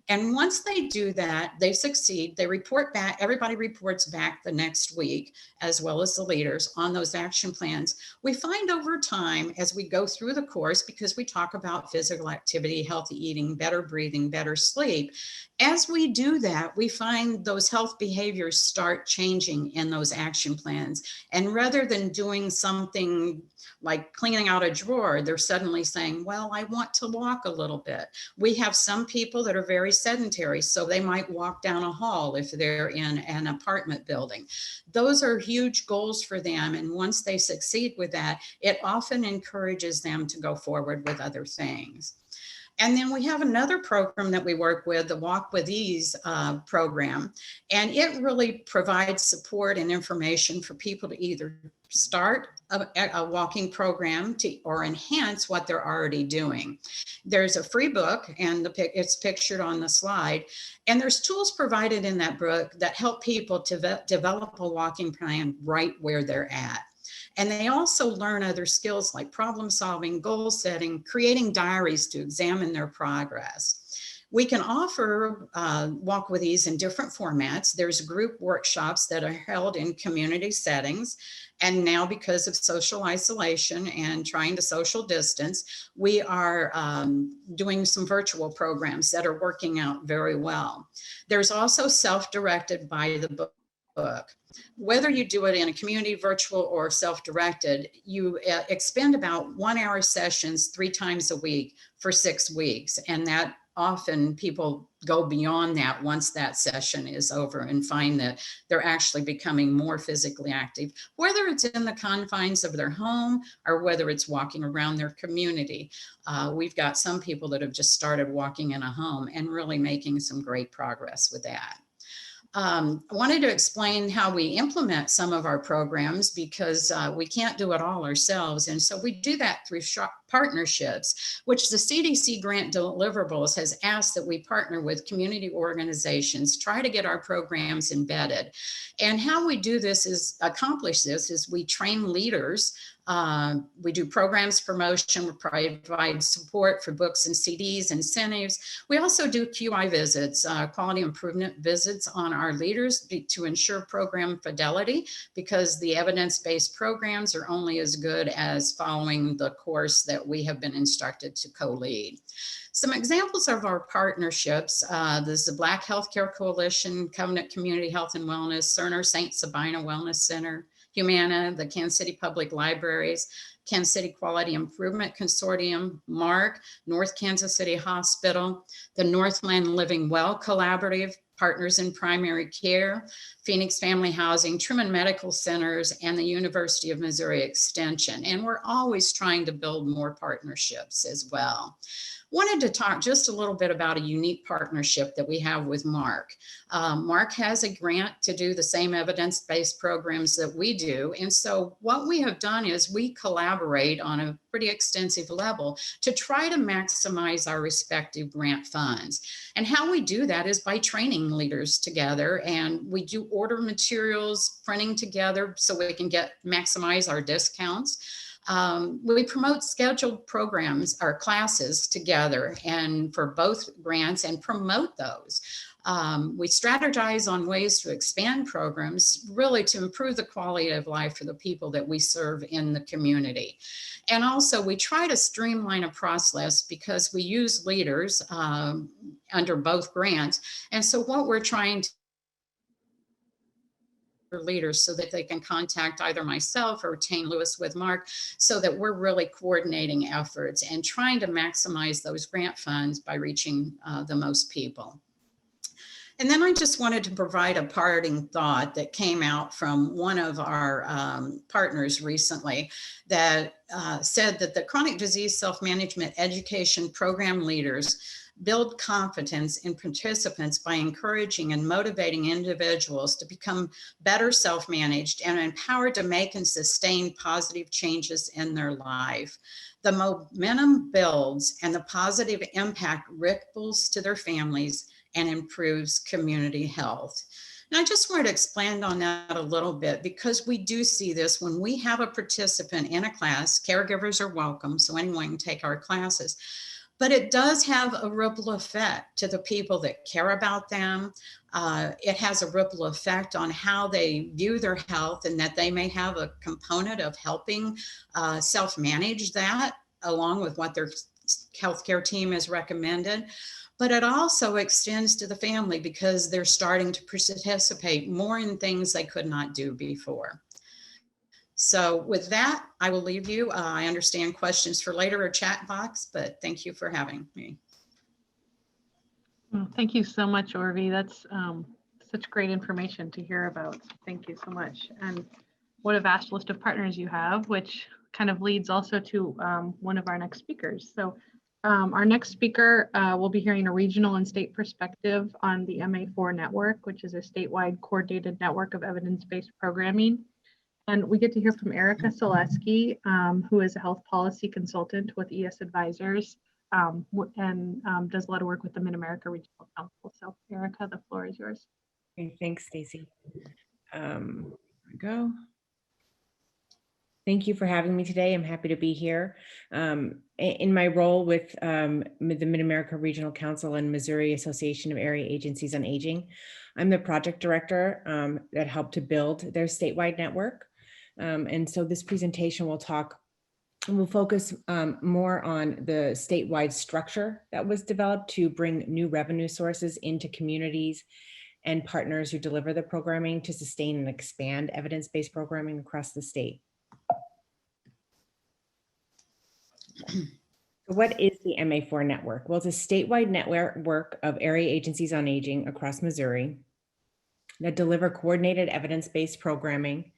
And once they do that, they succeed, they report back, everybody reports back the next week, as well as the leaders on those action plans. We find over time as we go through the course, because we talk about physical activity, healthy eating, better breathing, better sleep. As we do that, we find those health behaviors start changing in those action plans. And rather than doing something like cleaning out a drawer, they're suddenly saying, well, I want to walk a little bit. We have some people that are very sedentary, so they might walk down a hall if they're in an apartment building. Those are huge goals for them. And once they succeed with that, it often encourages them to go forward with other things. And then we have another program that we work with, the Walk with Ease program. And it really provides support and information for people to either start a walking program or enhance what they're already doing. There's a free book, and it's pictured on the slide. And there's tools provided in that book that help people to develop a walking plan right where they're at. And they also learn other skills like problem solving, goal setting, creating diaries to examine their progress. We can offer Walk with Ease in different formats. There's group workshops that are held in community settings. And now, because of social isolation and trying to social distance, we are doing some virtual programs that are working out very well. There's also self-directed by the book book. Whether you do it in a community, virtual, or self-directed, you expend about 1 hour sessions 3 times a week for 6 weeks. And that often people go beyond that once that session is over and find that they're actually becoming more physically active, whether it's in the confines of their home or whether it's walking around their community. We've got some people that have just started walking in a home and really making some great progress with that. I wanted to explain how we implement some of our programs because we can't do it all ourselves. And so we do that through partnerships, which the CDC grant deliverables has asked that we partner with community organizations, try to get our programs embedded. And how we do this is accomplish this is we train leaders. We do programs promotion, we provide support for books and CDs, incentives. We also do QI visits, quality improvement visits on our leaders to ensure program fidelity, because the evidence-based programs are only as good as following the course that we have been instructed to co-lead. Some examples of our partnerships, there's the Black Healthcare Coalition, Covenant Community Health and Wellness, Cerner St. Sabina Wellness Center, Humana, the Kansas City Public Libraries, Kansas City Quality Improvement Consortium, MARC, North Kansas City Hospital, the Northland Living Well Collaborative, Partners in Primary Care, Phoenix Family Housing, Truman Medical Centers, and the University of Missouri Extension. And we're always trying to build more partnerships as well. Wanted to talk just a little bit about a unique partnership that we have with MARC. MARC has a grant to do the same evidence-based programs that we do. And so what we have done is we collaborate on a pretty extensive level to try to maximize our respective grant funds. And how we do that is by training leaders together, and we do order materials, printing together so we can maximize our discounts. We promote scheduled programs or classes together and for both grants and promote those. We strategize on ways to expand programs, really to improve the quality of life for the people that we serve in the community. And also we try to streamline a process because we use leaders under both grants. And so what we're trying to leaders so that they can contact either myself or Tane Lewis with MARC, so that we're really coordinating efforts and trying to maximize those grant funds by reaching the most people. And then I just wanted to provide a parting thought that came out from one of our partners recently that said that the chronic disease self-management education program leaders build confidence in participants by encouraging and motivating individuals to become better self-managed and empowered to make and sustain positive changes in their life. The momentum builds and the positive impact ripples to their families and improves community health. And I just wanted to expand on that a little bit because we do see this when we have a participant in a class. Caregivers are welcome, so anyone can take our classes. But it does have a ripple effect to the people that care about them. It has a ripple effect on how they view their health, and that they may have a component of helping self-manage that along with what their healthcare team has recommended. But it also extends to the family because they're starting to participate more in things they could not do before. So with that, I will leave you. I understand questions for later or chat box, but thank you for having me. Well, thank you so much, Orvi. That's such great information to hear about. Thank you so much. And what a vast list of partners you have, which kind of leads also to one of our next speakers. So our next speaker will be hearing a regional and state perspective on the MA4 network, which is a statewide coordinated network of evidence-based programming. And we get to hear from Erica Selesky, who is a health policy consultant with ES Advisors and does a lot of work with the Mid-America Regional Council. So Erica, the floor is yours. Okay, thanks, Stacy. There we go. Thank you for having me today. I'm happy to be here. In my role with the Mid-America Regional Council and Missouri Association of Area Agencies on Aging, I'm the project director that helped to build their statewide network. And so this presentation will focus more on the statewide structure that was developed to bring new revenue sources into communities and partners who deliver the programming to sustain and expand evidence-based programming across the state. So what is the MA4 network? Well, it's a statewide network of area agencies on aging across Missouri that deliver coordinated evidence-based programming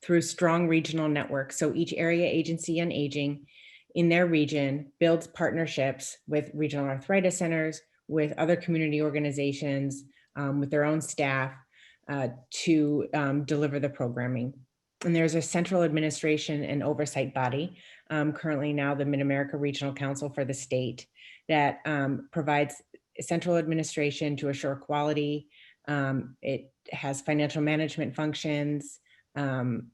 through strong regional networks. So each area agency on aging in their region builds partnerships with regional arthritis centers, with other community organizations, with their own staff to deliver the programming. And there's a central administration and oversight body, currently now the Mid-America Regional Council for the state, that provides central administration to assure quality. It has financial management functions,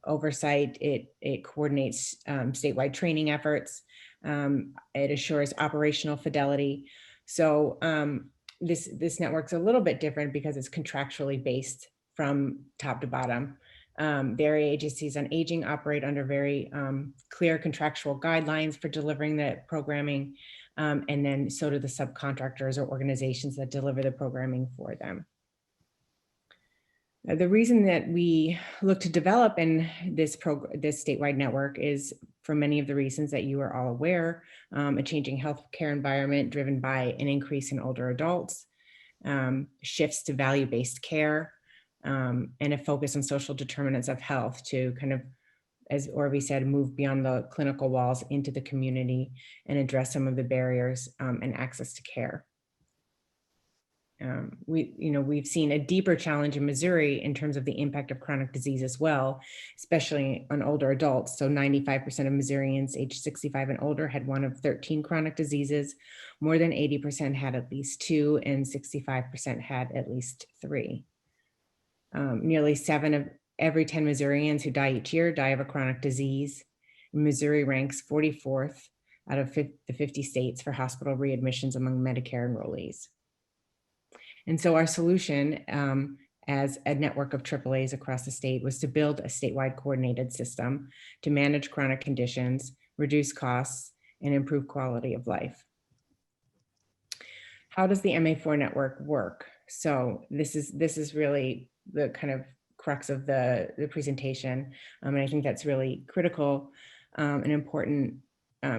oversight. It coordinates statewide training efforts. It assures operational fidelity. So this network's a little bit different because it's contractually based from top to bottom. The area agencies on aging operate under very clear contractual guidelines for delivering the programming, and then so do the subcontractors or organizations that deliver the programming for them. The reason that we look to develop in this statewide network is for many of the reasons that you are all aware: a changing healthcare environment driven by an increase in older adults, shifts to value-based care, and a focus on social determinants of health to kind of, as Orvie said, move beyond the clinical walls into the community and address some of the barriers and access to care. We've seen a deeper challenge in Missouri in terms of the impact of chronic disease as well, especially on older adults. So 95% of Missourians aged 65 and older had one of 13 chronic diseases. More than 80% had at least 2, and 65% had at least 3. Nearly 7 of every 10 Missourians who die each year die of a chronic disease. Missouri ranks 44th out of the 50 states for hospital readmissions among Medicare enrollees. And so our solution as a network of AAAs across the state was to build a statewide coordinated system to manage chronic conditions, reduce costs, and improve quality of life. How does the MA4 network work? So this is really the kind of crux of the presentation. And I think that's really critical and important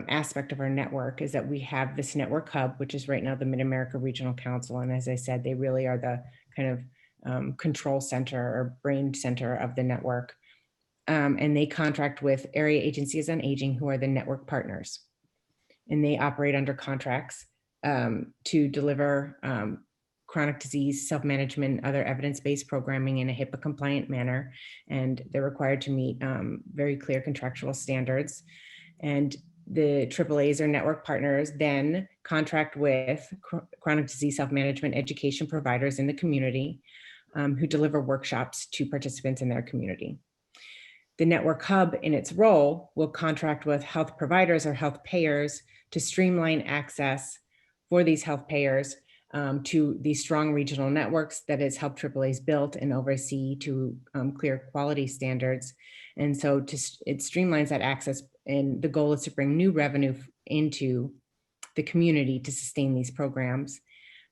aspect of our network is that we have this network hub, which is right now the Mid-America Regional Council. And as I said, they really are the kind of control center or brain center of the network. And they contract with area agencies on aging who are the network partners. And they operate under contracts to deliver chronic disease, self-management, other evidence-based programming in a HIPAA compliant manner. And they're required to meet very clear contractual standards. And the AAAs or network partners then contract with chronic disease self-management education providers in the community who deliver workshops to participants in their community. The network hub in its role will contract with health providers or health payers to streamline access for these health payers to these strong regional networks that has helped AAAs build and oversee to clear quality standards. And so it streamlines that access, and the goal is to bring new revenue into the community to sustain these programs.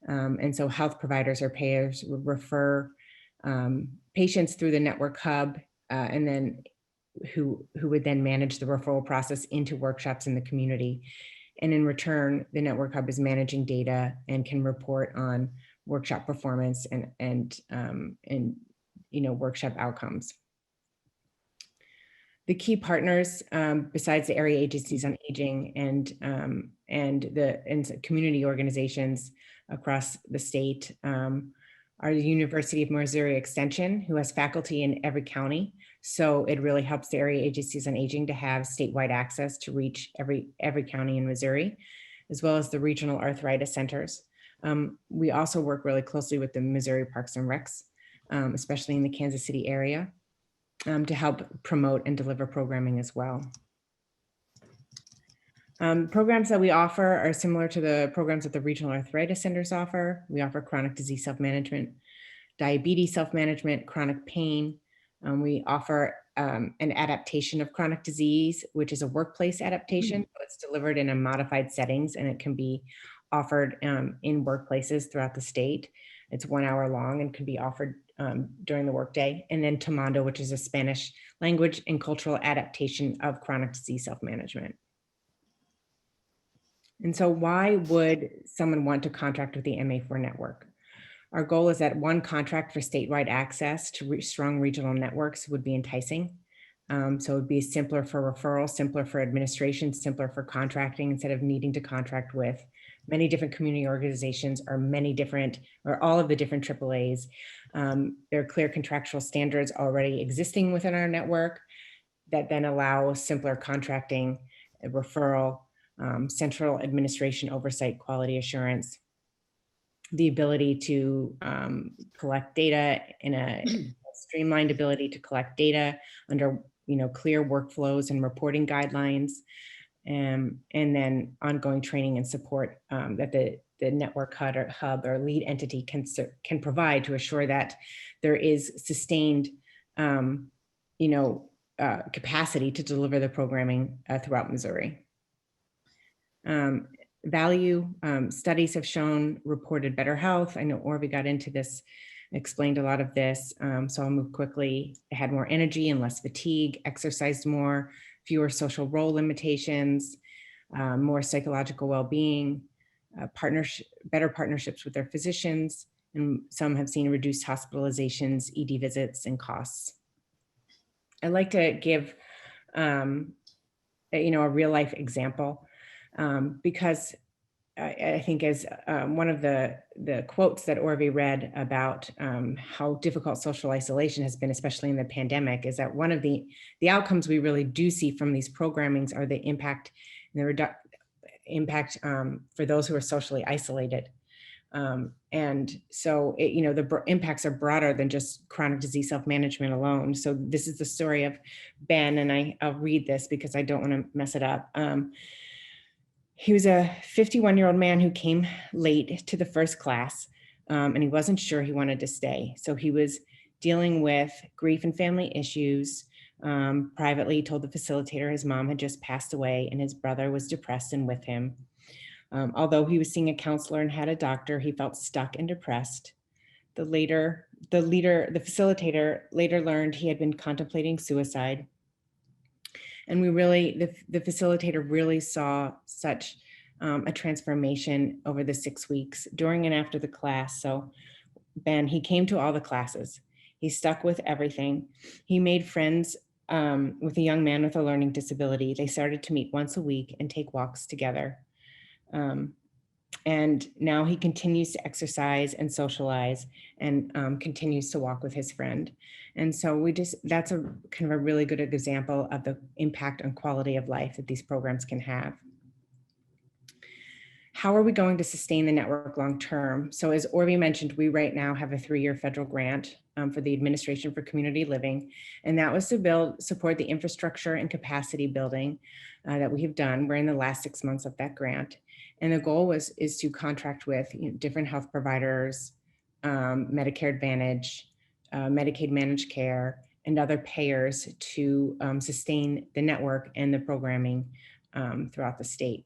And so health providers or payers would refer patients through the network hub, and then who would then manage the referral process into workshops in the community. And in return, the network hub is managing data and can report on workshop performance and workshop outcomes. The key partners, besides the area agencies on aging and community organizations across the state, are the University of Missouri Extension, who has faculty in every county. So it really helps the area agencies on aging to have statewide access to reach every county in Missouri, as well as the regional arthritis centers. We also work really closely with the Missouri Parks and Recs, especially in the Kansas City area, to help promote and deliver programming as well. Programs that we offer are similar to the programs that the regional arthritis centers offer. We offer chronic disease self-management, diabetes self-management, chronic pain. We offer an adaptation of chronic disease, which is a workplace adaptation. So it's delivered in a modified settings, and it can be offered in workplaces throughout the state. It's 1 hour long and can be offered during the workday. And then Tomando, which is a Spanish language and cultural adaptation of chronic disease self-management. And so why would someone want to contract with the MA4 network? Our goal is that one contract for statewide access to strong regional networks would be enticing. So it would be simpler for referral, simpler for administration, simpler for contracting, instead of needing to contract with many different community organizations or all of the different AAAs. There are clear contractual standards already existing within our network that then allow simpler contracting, referral, central administration oversight, quality assurance, the ability to collect data in a streamlined ability to collect data under clear workflows and reporting guidelines, and then ongoing training and support that the network hub or lead entity can provide to assure that there is sustained capacity to deliver the programming throughout Missouri. Value studies have shown reported better health. I know Orvi got into this, explained a lot of this, so I'll move quickly. They had more energy and less fatigue, exercised more, fewer social role limitations, more psychological well-being, better partnerships with their physicians, and some have seen reduced hospitalizations, ED visits, and costs. I'd like to give a real life example. Because I think as one of the quotes that Orvi read about how difficult social isolation has been, especially in the pandemic, is that one of the outcomes we really do see from these programmings are the impact for those who are socially isolated. And so, the impacts are broader than just chronic disease self-management alone. So this is the story of Ben, and I'll read this because I don't want to mess it up. He was a 51-year-old man who came late to the first class, and he wasn't sure he wanted to stay. So he was dealing with grief and family issues. Privately, he told the facilitator his mom had just passed away and his brother was depressed and with him. Although he was seeing a counselor and had a doctor, he felt stuck and depressed. The facilitator later learned he had been contemplating suicide. And the facilitator really saw such a transformation over the 6 weeks during and after the class. So Ben, he came to all the classes. He stuck with everything. He made friends with a young man with a learning disability. They started to meet once a week and take walks together. And now he continues to exercise and socialize and continues to walk with his friend. And so that's a kind of a really good example of the impact on quality of life that these programs can have. How are we going to sustain the network long-term? So as Orvi mentioned, we right now have a 3-year federal grant for the Administration for Community Living. And that was to support the infrastructure and capacity building that we have done. We're in the last 6 months of that grant. And the goal is to contract with different health providers, Medicare Advantage, Medicaid managed care, and other payers to sustain the network and the programming throughout the state.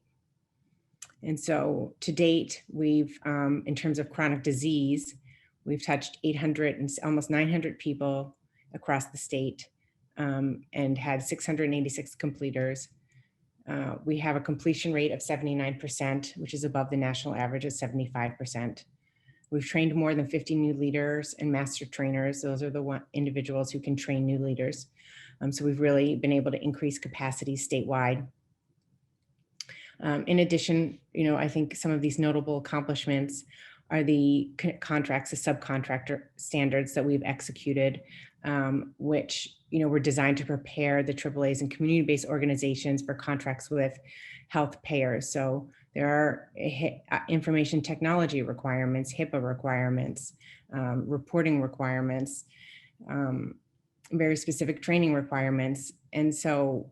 And so to date, we've, in terms of chronic disease, we've touched 800 and almost 900 people across the state and had 686 completers. We have a completion rate of 79%, which is above the national average of 75%. We've trained more than 50 new leaders and master trainers. Those are the individuals who can train new leaders. So we've really been able to increase capacity statewide. In addition, I think some of these notable accomplishments are the contracts, the subcontractor standards that we've executed, which were designed to prepare the AAAs and community-based organizations for contracts with health payers. So there are information technology requirements, HIPAA requirements, reporting requirements, very specific training requirements. And so,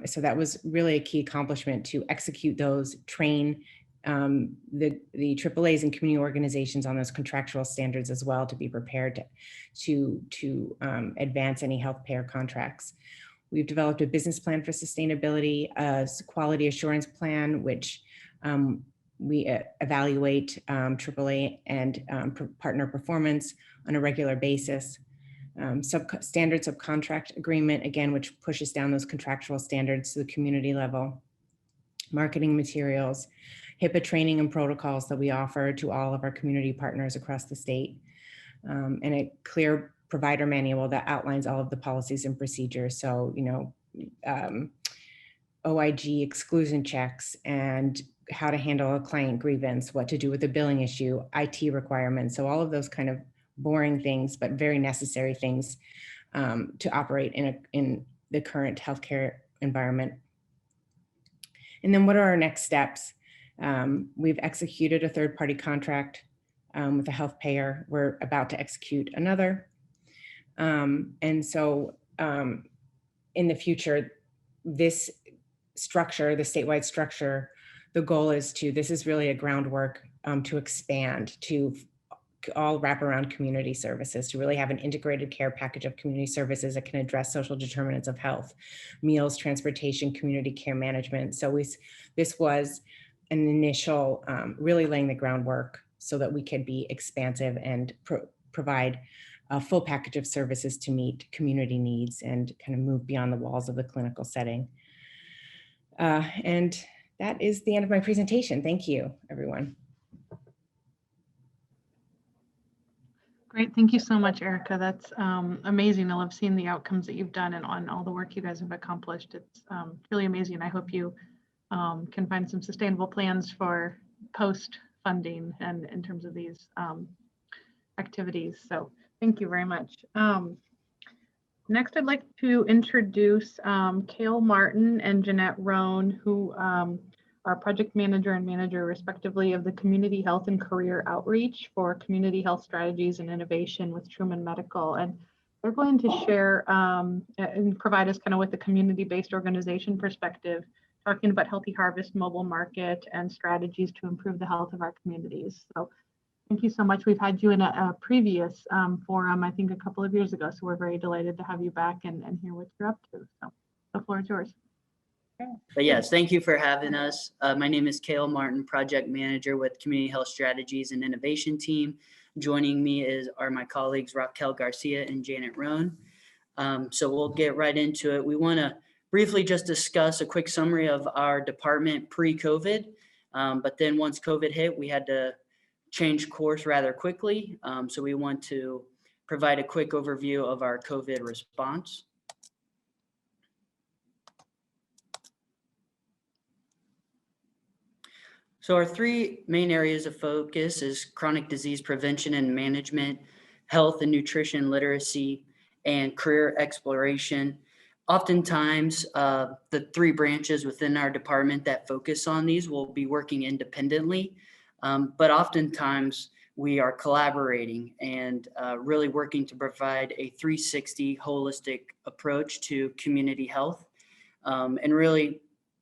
so that was really a key accomplishment to execute those, train the AAAs and community organizations on those contractual standards as well, to be prepared to advance any health payer contracts. We've developed a business plan for sustainability, a quality assurance plan, which We evaluate AAA and partner performance on a regular basis. Standard subcontract agreement, again, which pushes down those contractual standards to the community level. Marketing materials, HIPAA training and protocols that we offer to all of our community partners across the state, and a clear provider manual that outlines all of the policies and procedures. So, OIG exclusion checks and how to handle a client grievance, what to do with a billing issue, IT requirements. So all of those kind of boring things, but very necessary things to operate in the current healthcare environment. And then what are our next steps? We've executed a third-party contract with a health payer. We're about to execute another. And so in the future, this structure, the statewide structure, the goal is this is really a groundwork to expand to all wraparound community services, to really have an integrated care package of community services that can address social determinants of health, meals, transportation, community care management. So this was an initial, really laying the groundwork so that we could be expansive and provide a full package of services to meet community needs and kind of move beyond the walls of the clinical setting. And that is the end of my presentation. Thank you, everyone. Great, thank you so much, Erica. That's amazing. I love seeing the outcomes that you've done and on all the work you guys have accomplished. It's really amazing. I hope you can find some sustainable plans for post-funding and in terms of these activities. So thank you very much. Next, I'd like to introduce Cale Martin and Jeanette Roan, who are project manager and manager respectively of the Community Health and Career Outreach for Community Health Strategies and Innovation with Truman Medical. And they're going to share and provide us kind of with the community-based organization perspective, talking about Healthy Harvest mobile market and strategies to improve the health of our communities. So thank you so much. We've had you in a previous forum, I think a couple of years ago. So we're very delighted to have you back and hear what you're up to. So the floor is yours. But yes, thank you for having us. My name is Cale Martin, project manager with Community Health Strategies and Innovation team. Joining me are my colleagues Raquel Garcia and Janet Roan. So we'll get right into it. We want to briefly just discuss a quick summary of our department pre-COVID. But then once COVID hit, we had to change course rather quickly. So we want to provide a quick overview of our COVID response. So our three main areas of focus is chronic disease prevention and management, health and nutrition literacy, and career exploration. Oftentimes, the three branches within our department that focus on these will be working independently, but oftentimes we are collaborating and really working to provide a 360 holistic approach to community health. And really,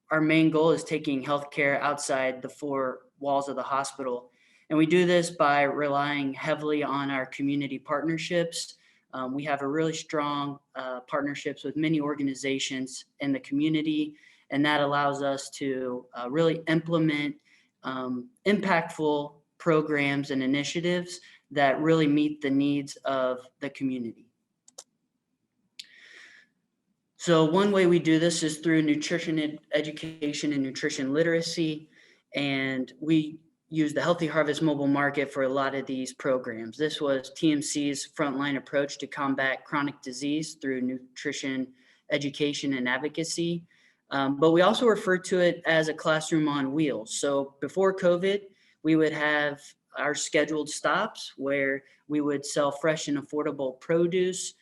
our main goal is taking healthcare outside the four walls of the hospital. And we do this by relying heavily on our community partnerships. We have a really strong partnerships with many organizations in the community, and that allows us to really implement impactful programs and initiatives that really meet the needs of the community. So one way we do this is through nutrition education and nutrition literacy, and we use the Healthy Harvest mobile market for a lot of these programs. This was TMC's frontline approach to combat chronic disease through nutrition education and advocacy. But we also refer to it as a classroom on wheels. So before COVID, we would have our scheduled stops where we would sell fresh and affordable produce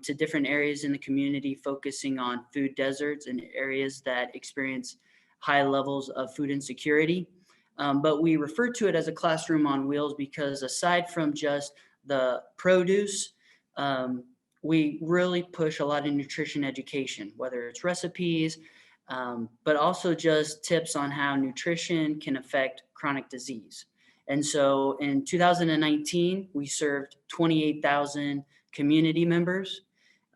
to different areas in the community, focusing on food deserts and areas that experience high levels of food insecurity. But we refer to it as a classroom on wheels because aside from just the produce, we really push a lot of nutrition education, whether it's recipes, but also just tips on how nutrition can affect chronic disease. And so in 2019, we served 28,000 community members.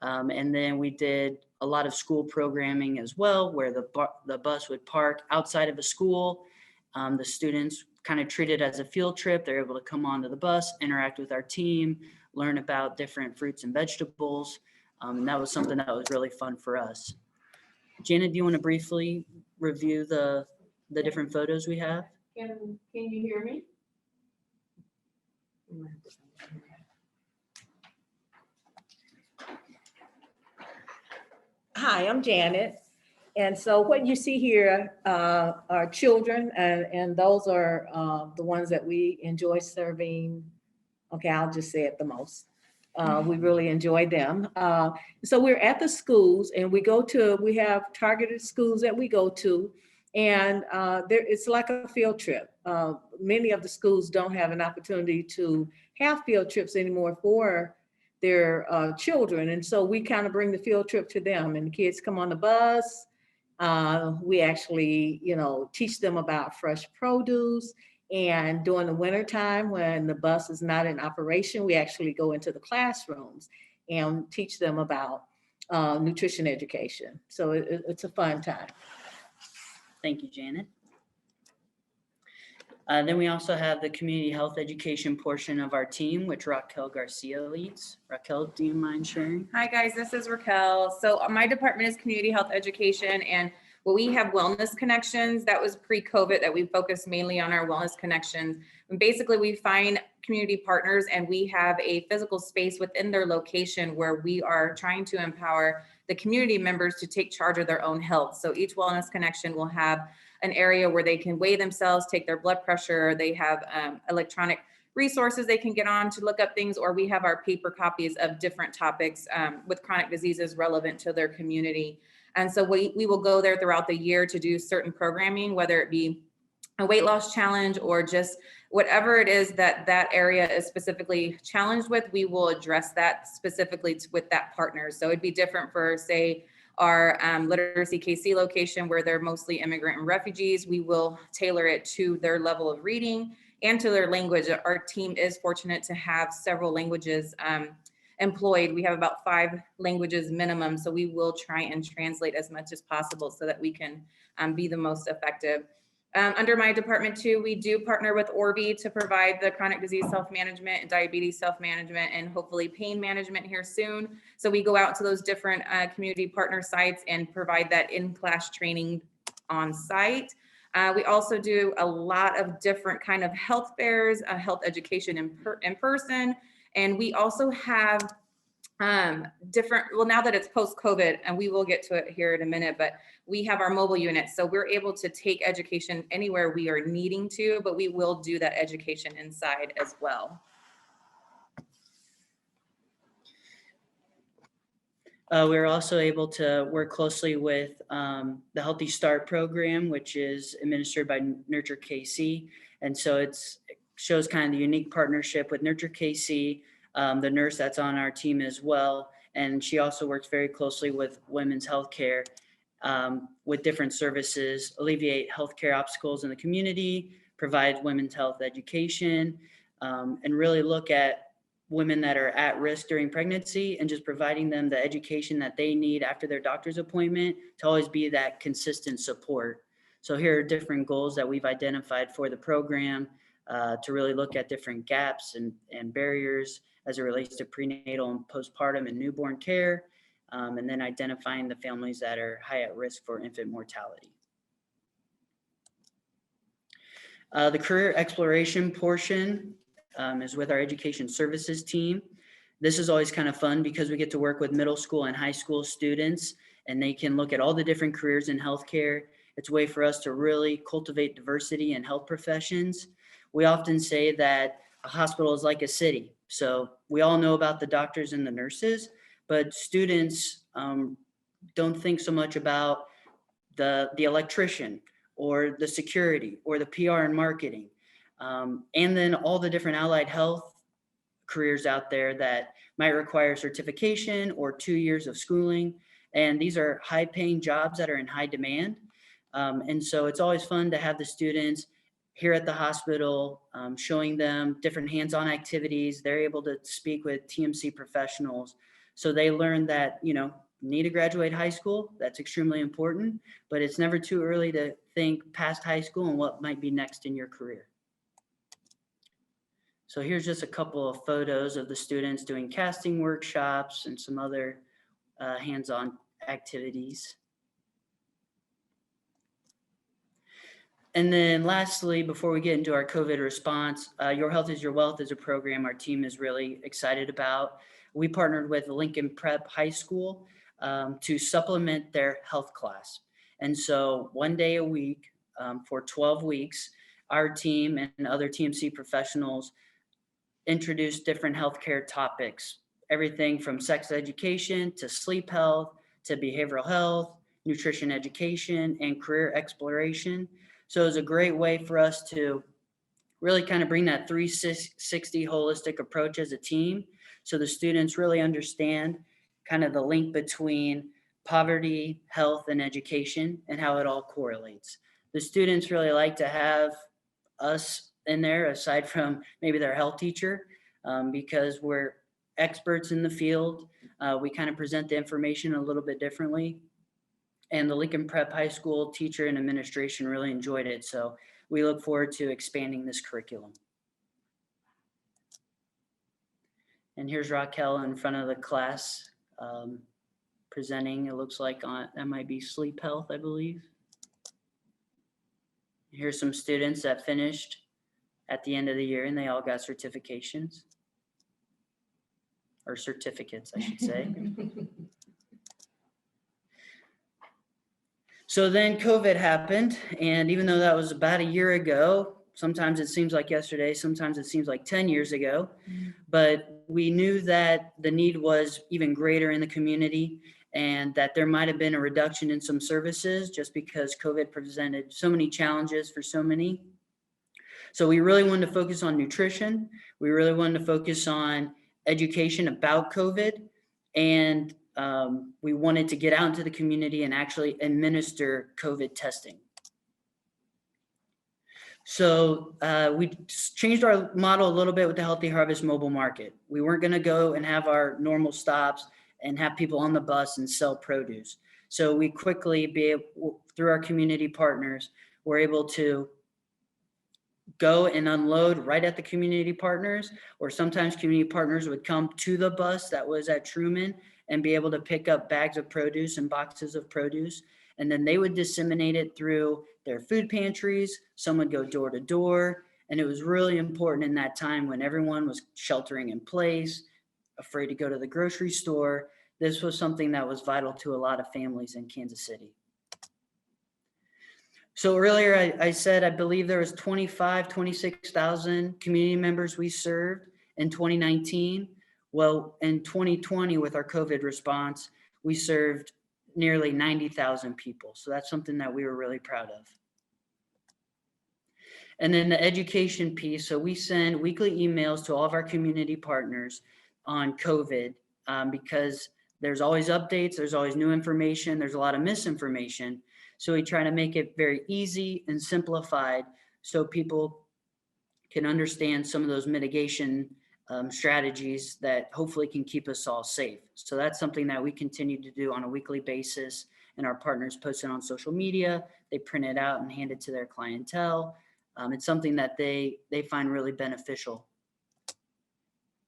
And then we did a lot of school programming as well, where the bus would park outside of a school The students kind of treat it as a field trip. They're able to come onto the bus, interact with our team, learn about different fruits and vegetables. And that was something that was really fun for us. Janet, do you want to briefly review the different photos we have? Can you hear me? Hi, I'm Janet. And so what you see here are children, and those are the ones that we enjoy serving. Okay, I'll just say it the most. We really enjoy them. So we're at the schools, and we have targeted schools that we go to, and it's like a field trip. Many of the schools don't have an opportunity to have field trips anymore for their children, and so we kind of bring the field trip to them, and the kids come on the bus. We actually, teach them about fresh produce. And during the winter time, when the bus is not in operation, we actually go into the classrooms and teach them about nutrition education. So it's a fun time. Thank you, Janet. Then we also have the community health education portion of our team, which Raquel Garcia leads. Raquel, do you mind sharing? Hi guys, this is Raquel. So my department is community health education, and we have wellness connections. That was pre-COVID that we focused mainly on our wellness connections. And basically we find community partners, and we have a physical space within their location where we are trying to empower the community members to take charge of their own health. So each wellness connection will have an area where they can weigh themselves, take their blood pressure. They have electronic resources they can get on to look up things, or we have our paper copies of different topics with chronic diseases relevant to their community. And so we will go there throughout the year to do certain programming, whether it be a weight loss challenge or just whatever it is that area is specifically challenged with, we will address that specifically with that partner. So it'd be different for, say, our Literacy KC location, where they're mostly immigrant and refugees. We will tailor it to their level of reading and to their language. Our team is fortunate to have several languages employed. We have about 5 languages minimum, so we will try and translate as much as possible so that we can be the most effective. Under my department too, we do partner with Orbi to provide the chronic disease self-management and diabetes self-management and hopefully pain management here soon. So we go out to those different community partner sites and provide that in-class training on site. We also do a lot of different kind of health fairs, health education in person. And we also have different, well, now that it's post-COVID, and we will get to it here in a minute, but we have our mobile units. So we're able to take education anywhere we are needing to, but we will do that education inside as well. We're also able to work closely with the Healthy Start program, which is administered by Nurture KC. And so it shows kind of the unique partnership with Nurture KC, the nurse that's on our team as well. And she also works very closely with Women's Healthcare with different services, alleviate healthcare obstacles in the community, provide women's health education, and really look at women that are at risk during pregnancy and just providing them the education that they need after their doctor's appointment to always be that consistent support. So here are different goals that we've identified for the program to really look at different gaps and barriers as it relates to prenatal and postpartum and newborn care, and then identifying the families that are high at risk for infant mortality. The career exploration portion is with our education services team. This is always kind of fun because we get to work with middle school and high school students, and they can look at all the different careers in healthcare. It's a way for us to really cultivate diversity in health professions. We often say that a hospital is like a city. So we all know about the doctors and the nurses, but students don't think so much about the electrician or the security or the PR and marketing. And then all the different allied health careers out there that might require certification or 2 years of schooling. And these are high paying jobs that are in high demand. And so it's always fun to have the students here at the hospital, showing them different hands-on activities. They're able to speak with TMC professionals. So they learn that, need to graduate high school. That's extremely important, but it's never too early to think past high school and what might be next in your career. So here's just a couple of photos of the students doing casting workshops and some other hands-on activities. And then lastly, before we get into our COVID response, Your Health is Your Wealth is a program our team is really excited about. We partnered with Lincoln Prep High School to supplement their health class. And so 1 day a week for 12 weeks, our team and other TMC professionals introduced different healthcare topics, everything from sex education to sleep health to behavioral health, nutrition education, and career exploration. So it was a great way for us to really kind of bring that 360 holistic approach as a team. So the students really understand kind of the link between poverty, health, and education and how it all correlates. The students really like to have us in there aside from maybe their health teacher because we're experts in the field. We kind of present the information a little bit differently. And the Lincoln Prep High School teacher and administration really enjoyed it. So we look forward to expanding this curriculum. And here's Raquel in front of the class presenting. It looks like that might be sleep health, I believe. Here's some students that finished at the end of the year and they all got certifications. Or certificates, I should say. So then COVID happened, and even though that was about a year ago, sometimes it seems like yesterday, sometimes it seems like 10 years ago, but we knew that the need was even greater in the community and that there might have been a reduction in some services just because COVID presented so many challenges for so many. So we really wanted to focus on nutrition. We really wanted to focus on education about COVID, and we wanted to get out into the community and actually administer COVID testing. So we changed our model a little bit with the Healthy Harvest mobile market. We weren't going to go and have our normal stops and have people on the bus and sell produce. So we quickly, through our community partners, were able to go and unload right at the community partners, or sometimes community partners would come to the bus that was at Truman and be able to pick up bags of produce and boxes of produce. And then they would disseminate it through their food pantries. Some would go door to door. And it was really important in that time when everyone was sheltering in place, afraid to go to the grocery store. This was something that was vital to a lot of families in Kansas City. So earlier I said, I believe there was 26,000 community members we served in 2019. Well, in 2020 with our COVID response, we served nearly 90,000 people. So that's something that we were really proud of. And then the education piece. So we send weekly emails to all of our community partners on COVID because there's always updates, there's always new information, there's a lot of misinformation. So we try to make it very easy and simplified so people can understand some of those mitigation strategies that hopefully can keep us all safe. So that's something that we continue to do on a weekly basis, and our partners post it on social media. They print it out and hand it to their clientele. It's something that they find really beneficial.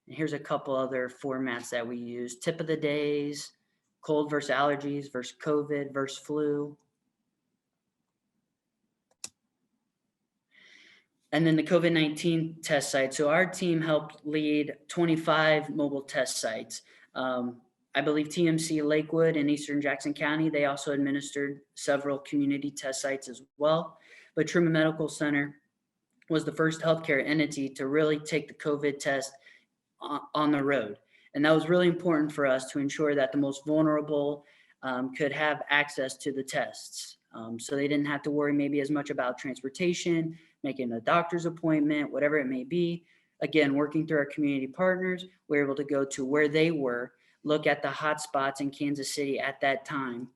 And here's a couple other formats that we use. Tip of the days, cold versus allergies versus COVID versus flu. And then the COVID-19 test site. So our team helped lead 25 mobile test sites. I believe TMC Lakewood in Eastern Jackson County, they also administered several community test sites as well. But Truman Medical Center was the first healthcare entity to really take the COVID test on the road. And that was really important for us to ensure that the most vulnerable could have access to the tests. So they didn't have to worry maybe as much about transportation, making a doctor's appointment, whatever it may be. Again, working through our community partners, we're able to go to where they were, look at the hot spots in Kansas City at that time.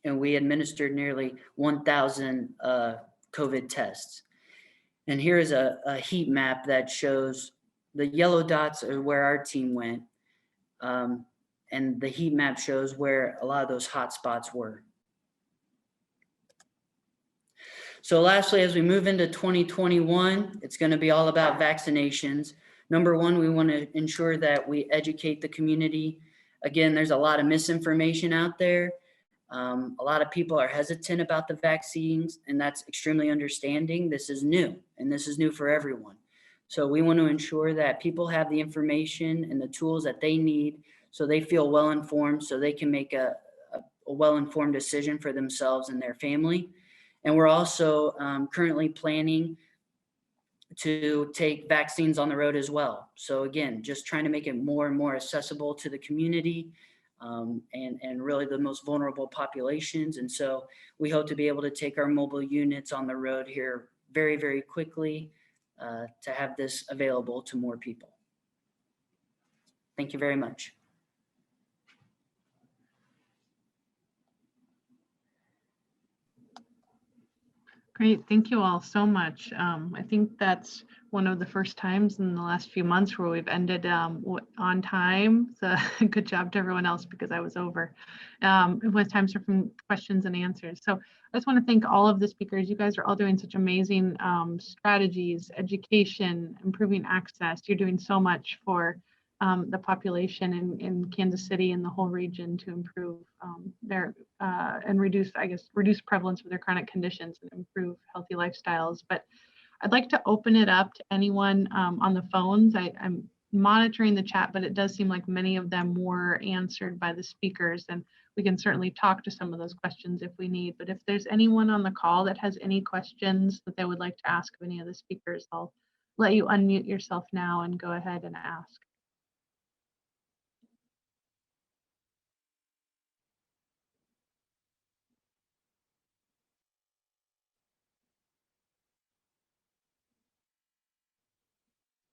And we administered nearly 1,000 COVID tests. And here is a heat map that shows the yellow dots are where our team went. And and the heat map shows where a lot of those hot spots were. So lastly, as we move into 2021, it's going to be all about vaccinations. Number one, we want to ensure that we educate the community. Again, there's a lot of misinformation out there. A lot of people are hesitant about the vaccines, and that's extremely understanding. This is new, and this is new for everyone. So we want to ensure that people have the information and the tools that they need so they feel well-informed, so they can make a well-informed decision for themselves and their family. And we're also currently planning to take vaccines on the road as well. So again, just trying to make it more and more accessible to the community and really the most vulnerable populations. And so we hope to be able to take our mobile units on the road here very, very quickly to have this available to more people. Thank you very much. Great, thank you all so much. I think that's one of the first times in the last few months where we've ended on time. So good job to everyone else because I was over. It was time for some questions and answers. So I just want to thank all of the speakers. You guys are all doing such amazing strategies, education, improving access. You're doing so much for the population in Kansas City and the whole region to improve their and reduce prevalence of their chronic conditions and improve healthy lifestyles. But I'd like to open it up to anyone on the phones. I'm monitoring the chat, but it does seem like many of them were answered by the speakers, and we can certainly talk to some of those questions if we need. But if there's anyone on the call that has any questions that they would like to ask of any of the speakers, I'll let you unmute yourself now and go ahead and ask.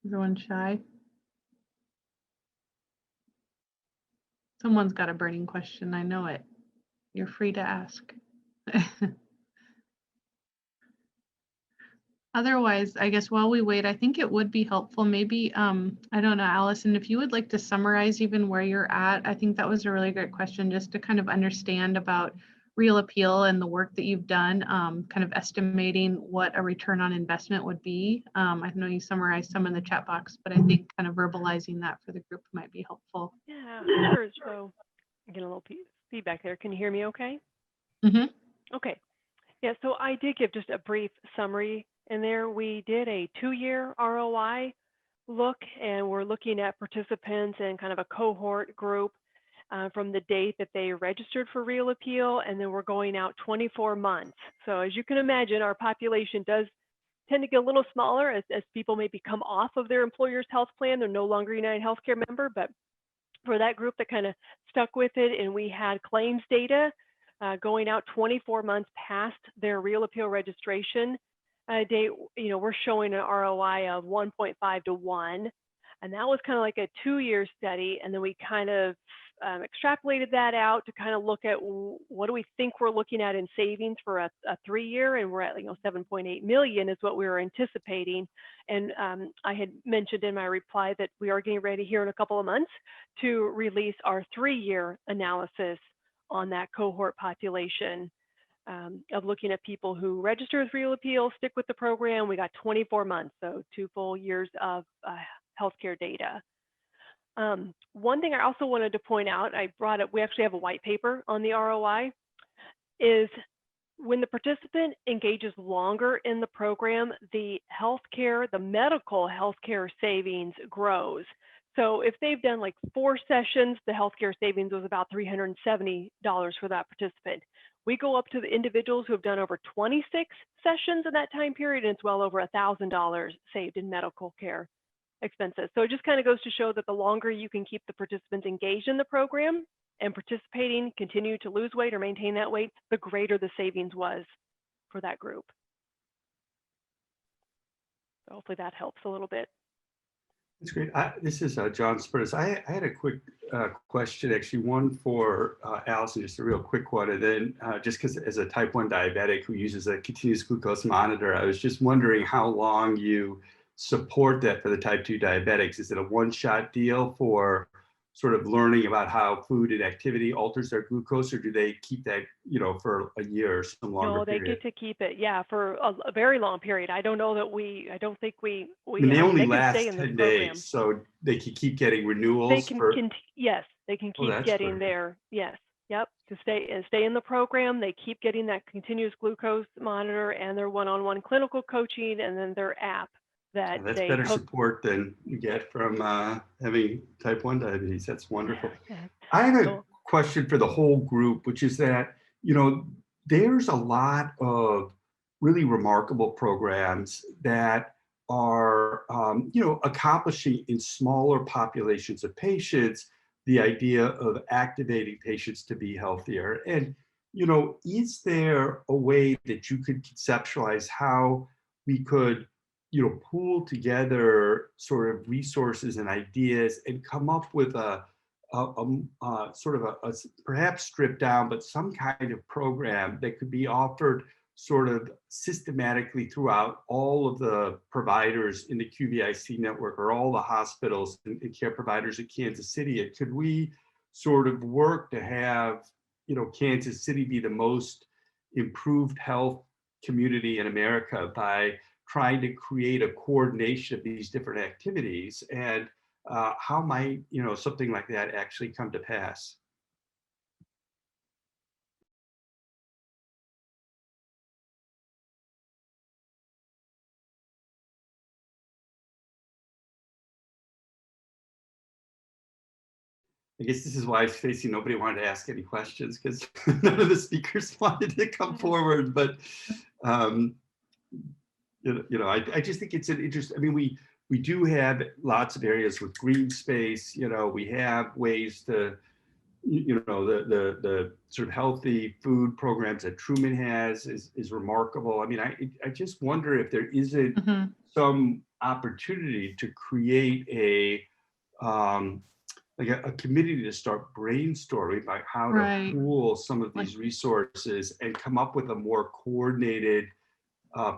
Everyone shy? Someone's got a burning question, I know it. You're free to ask. Otherwise, I guess while we wait, I think it would be helpful, maybe, I don't know, Allison, if you would like to summarize even where you're at. I think that was a really great question, just to kind of understand about Real Appeal and the work that you've done, kind of estimating what a return on investment would be. I know you summarized some in the chat box, but I think kind of verbalizing that for the group might be helpful. Yeah, sure. So I get a little feedback there. Can you hear me okay? Mm-hmm. Okay. Yeah, so I did give just a brief summary in there. We did a 2-year ROI look, and we're looking at participants in kind of a cohort group from the date that they registered for Real Appeal, and then we're going out 24 months. So as you can imagine, our population does tend to get a little smaller as people maybe come off of their employer's health plan. They're no longer a United Healthcare member, but for that group that kind of stuck with it, and we had claims data going out 24 months past their Real Appeal registration date, we're showing an ROI of 1.5 to 1. And that was kind of like a 2-year study. And then we kind of extrapolated that out to kind of look at what do we think we're looking at in savings for a 3-year, and we're at 7.8 million is what we were anticipating. And I had mentioned in my reply that we are getting ready here in a couple of months to release our 3-year analysis on that cohort population of looking at people who register with Real Appeal, stick with the program. We got 24 months, so 2 full years of healthcare data. One thing I also wanted to point out, I brought up, we actually have a white paper on the ROI, is when the participant engages longer in the program, the medical healthcare savings grows. So if they've done like 4 sessions, the healthcare savings was about $370 for that participant. We go up to the individuals who have done over 26 sessions in that time period, and it's well over $1,000 saved in medical care expenses. So it just kind of goes to show that the longer you can keep the participants engaged in the program and participating, continue to lose weight or maintain that weight, the greater the savings was for that group. So hopefully that helps a little bit. That's great. This is John Spurs. I had a quick question, actually, one for Allison, just a real quick one. And then just because as a type 1 diabetic who uses a continuous glucose monitor, I was just wondering how long you support that for the type 2 diabetics. Is it a one-shot deal for sort of learning about how food and activity alters their glucose, or do they keep that, for a year or some longer No, they period? get to keep it, yeah, for a very long period. I don't know that I don't think we, I mean, they only they can stay last in this 10 program. days, so they can keep getting They renewals can, for, yes, they can oh, keep that's getting great. their, yes, yep, to stay in the program. They keep getting that continuous glucose monitor and their one-on-one clinical coaching, and then their app that That's they better hook. support than you get from having type 1 diabetes. That's wonderful. Yeah, I have a so- question for the whole group, which is that, there's a lot of really remarkable programs that are, accomplishing in smaller populations of patients, the idea of activating patients to be healthier. And, is there a way that you could conceptualize how we could, pool together sort of resources and ideas and come up with a sort of a perhaps stripped down, but some kind of program that could be offered sort of systematically throughout all of the providers in the QVIC network, or all the hospitals and care providers at Kansas City? And could we sort of work to have, Kansas City be the most improved health community in America by trying to create a coordination of these different activities? And how might, something like that actually come to pass? I guess this is why, Stacy, nobody wanted to ask any questions, because none of the speakers wanted to come forward. But I just think it's an interest. I mean, we do have lots of areas with green space. We have ways to, the sort of healthy food programs that Truman has is remarkable. I mean, I just wonder if there isn't Mhm. some opportunity to create like a committee to start brainstorming about how Right. to pool some of these resources and come up with a more coordinated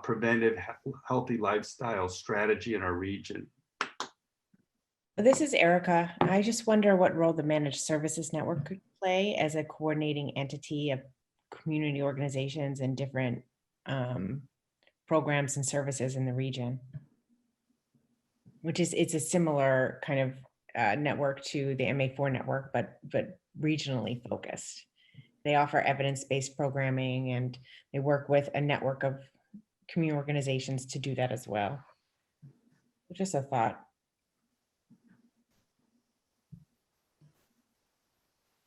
preventive healthy lifestyle strategy in our region. This is Erica. I just wonder what role the Managed Services Network could play as a coordinating entity of community organizations and different programs and services in the region. It's a similar kind of network to the MA4 network, but regionally focused. They offer evidence-based programming, and they work with a network of community organizations to do that as well. Just a thought.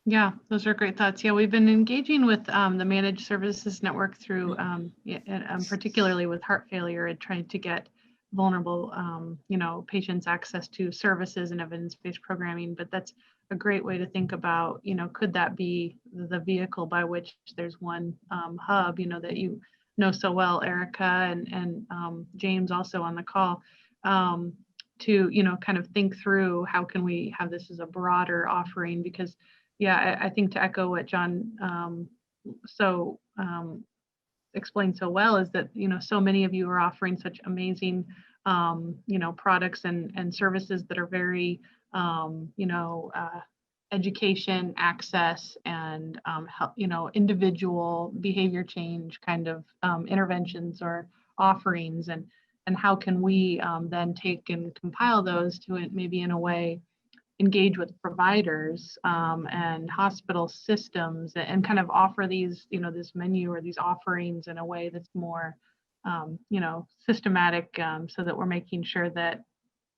Yeah, those are great thoughts. Yeah, we've been engaging with the Managed Services Network through, particularly with heart failure, and trying to get vulnerable, patients access to services and evidence-based programming. But that's a great way to think about, could that be the vehicle by which there's one hub, that you know so well, Erica and James also on the call, to, kind of think through how can we have this as a broader offering. Because yeah, I think to echo what John explained so well is that, so many of you are offering such amazing, products and services that are very, education, access, and, individual behavior change kind of interventions or offerings. And how can we then take and compile those to maybe in a way engage with providers and hospital systems and kind of offer these, this menu or these offerings in a way that's more, systematic, so that we're making sure that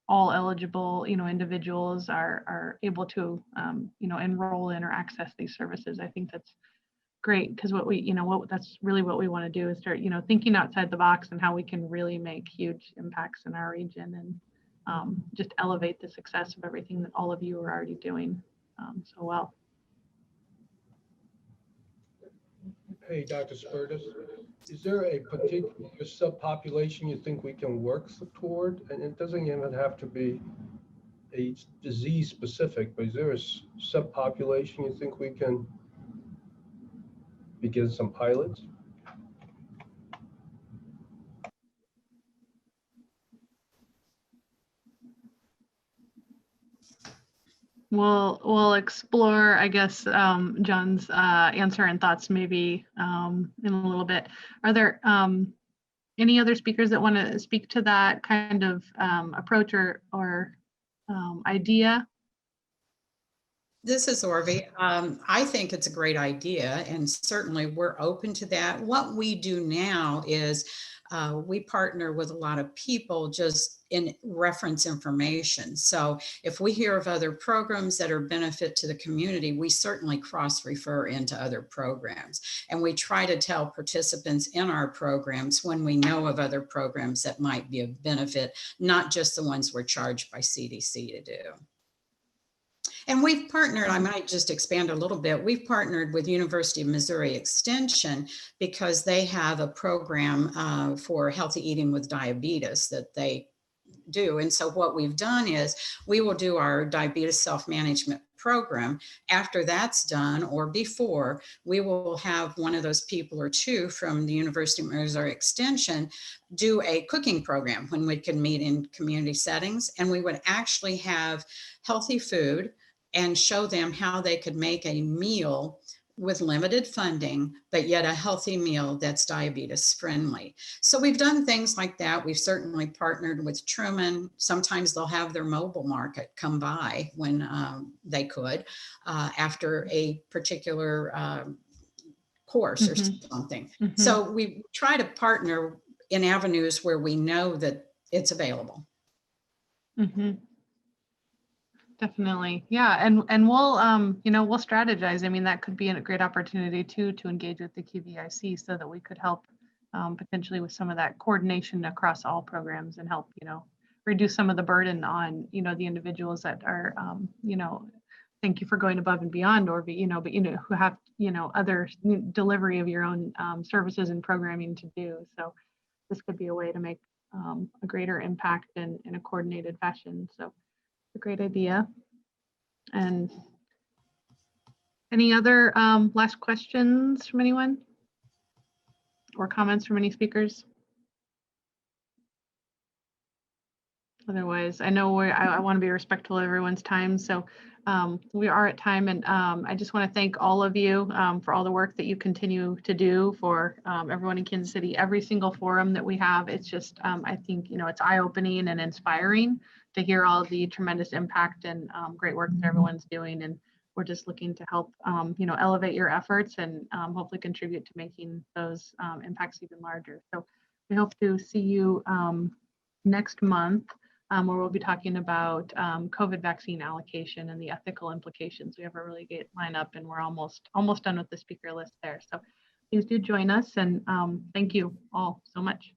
all eligible, individuals are able to, enroll in or access these services. I think that's great, because that's really what we want to do is start, thinking outside the box and how we can really make huge impacts in our region, and just elevate the success of everything that all of you are already doing so well. Hey, Dr. Spertus, is there a particular subpopulation you think we can work toward? And it doesn't even have to be a disease specific, but is there a subpopulation you think we can begin some pilots? we'll explore, I guess, John's answer and thoughts maybe in a little bit. Are there any other speakers that want to speak to that kind of approach or idea? This is Orvie. I think it's a great idea, and certainly we're open to that. What we do now is we partner with a lot of people just in reference information. So if we hear of other programs that are benefit to the community, we certainly cross-refer into other programs. And we try to tell participants in our programs when we know of other programs that might be of benefit, not just the ones we're charged by CDC to do. And we've partnered, I might just expand a little bit, we've partnered with University of Missouri Extension because they have a program for healthy eating with diabetes that they do. And so what we've done is we will do our diabetes self-management program. After that's done or before, we will have one of those people or two from the University of Missouri Extension do a cooking program when we can meet in community settings. And we would actually have healthy food and show them how they could make a meal with limited funding, but yet a healthy meal that's diabetes friendly. So we've done things like that. We've certainly partnered with Truman. Sometimes they'll have their mobile market come by when they could after a particular course or something. So we try to partner in avenues where we know that it's available. Definitely. Yeah. And we'll, you know, we'll strategize. I mean, that could be a great opportunity too, to engage with the QVIC so that we could help potentially with some of that coordination across all programs and help, you know, reduce some of the burden on, you know, the individuals that are, you know, thank you for going above and beyond, or, you know, but, you know, who have, you know, other delivery of your own services and programming to do. So this could be a way to make a greater impact in a coordinated fashion. So a great idea. And any other last questions from anyone or comments from any speakers? Otherwise, I know I want to be respectful of everyone's time, so we are at time, and I just want to thank all of you for all the work that you continue to do for everyone in Kansas City. Every single forum that we have, it's just I think, you know, it's eye-opening and inspiring to hear all the tremendous impact and great work that everyone's doing, and we're just looking to help you know, elevate your efforts and hopefully contribute to making those impacts even larger. So we hope to see you next month, where we'll be talking about COVID vaccine allocation and the ethical implications. We have a really great lineup, and we're almost done with the speaker list there. So please do join us, and thank you all so much.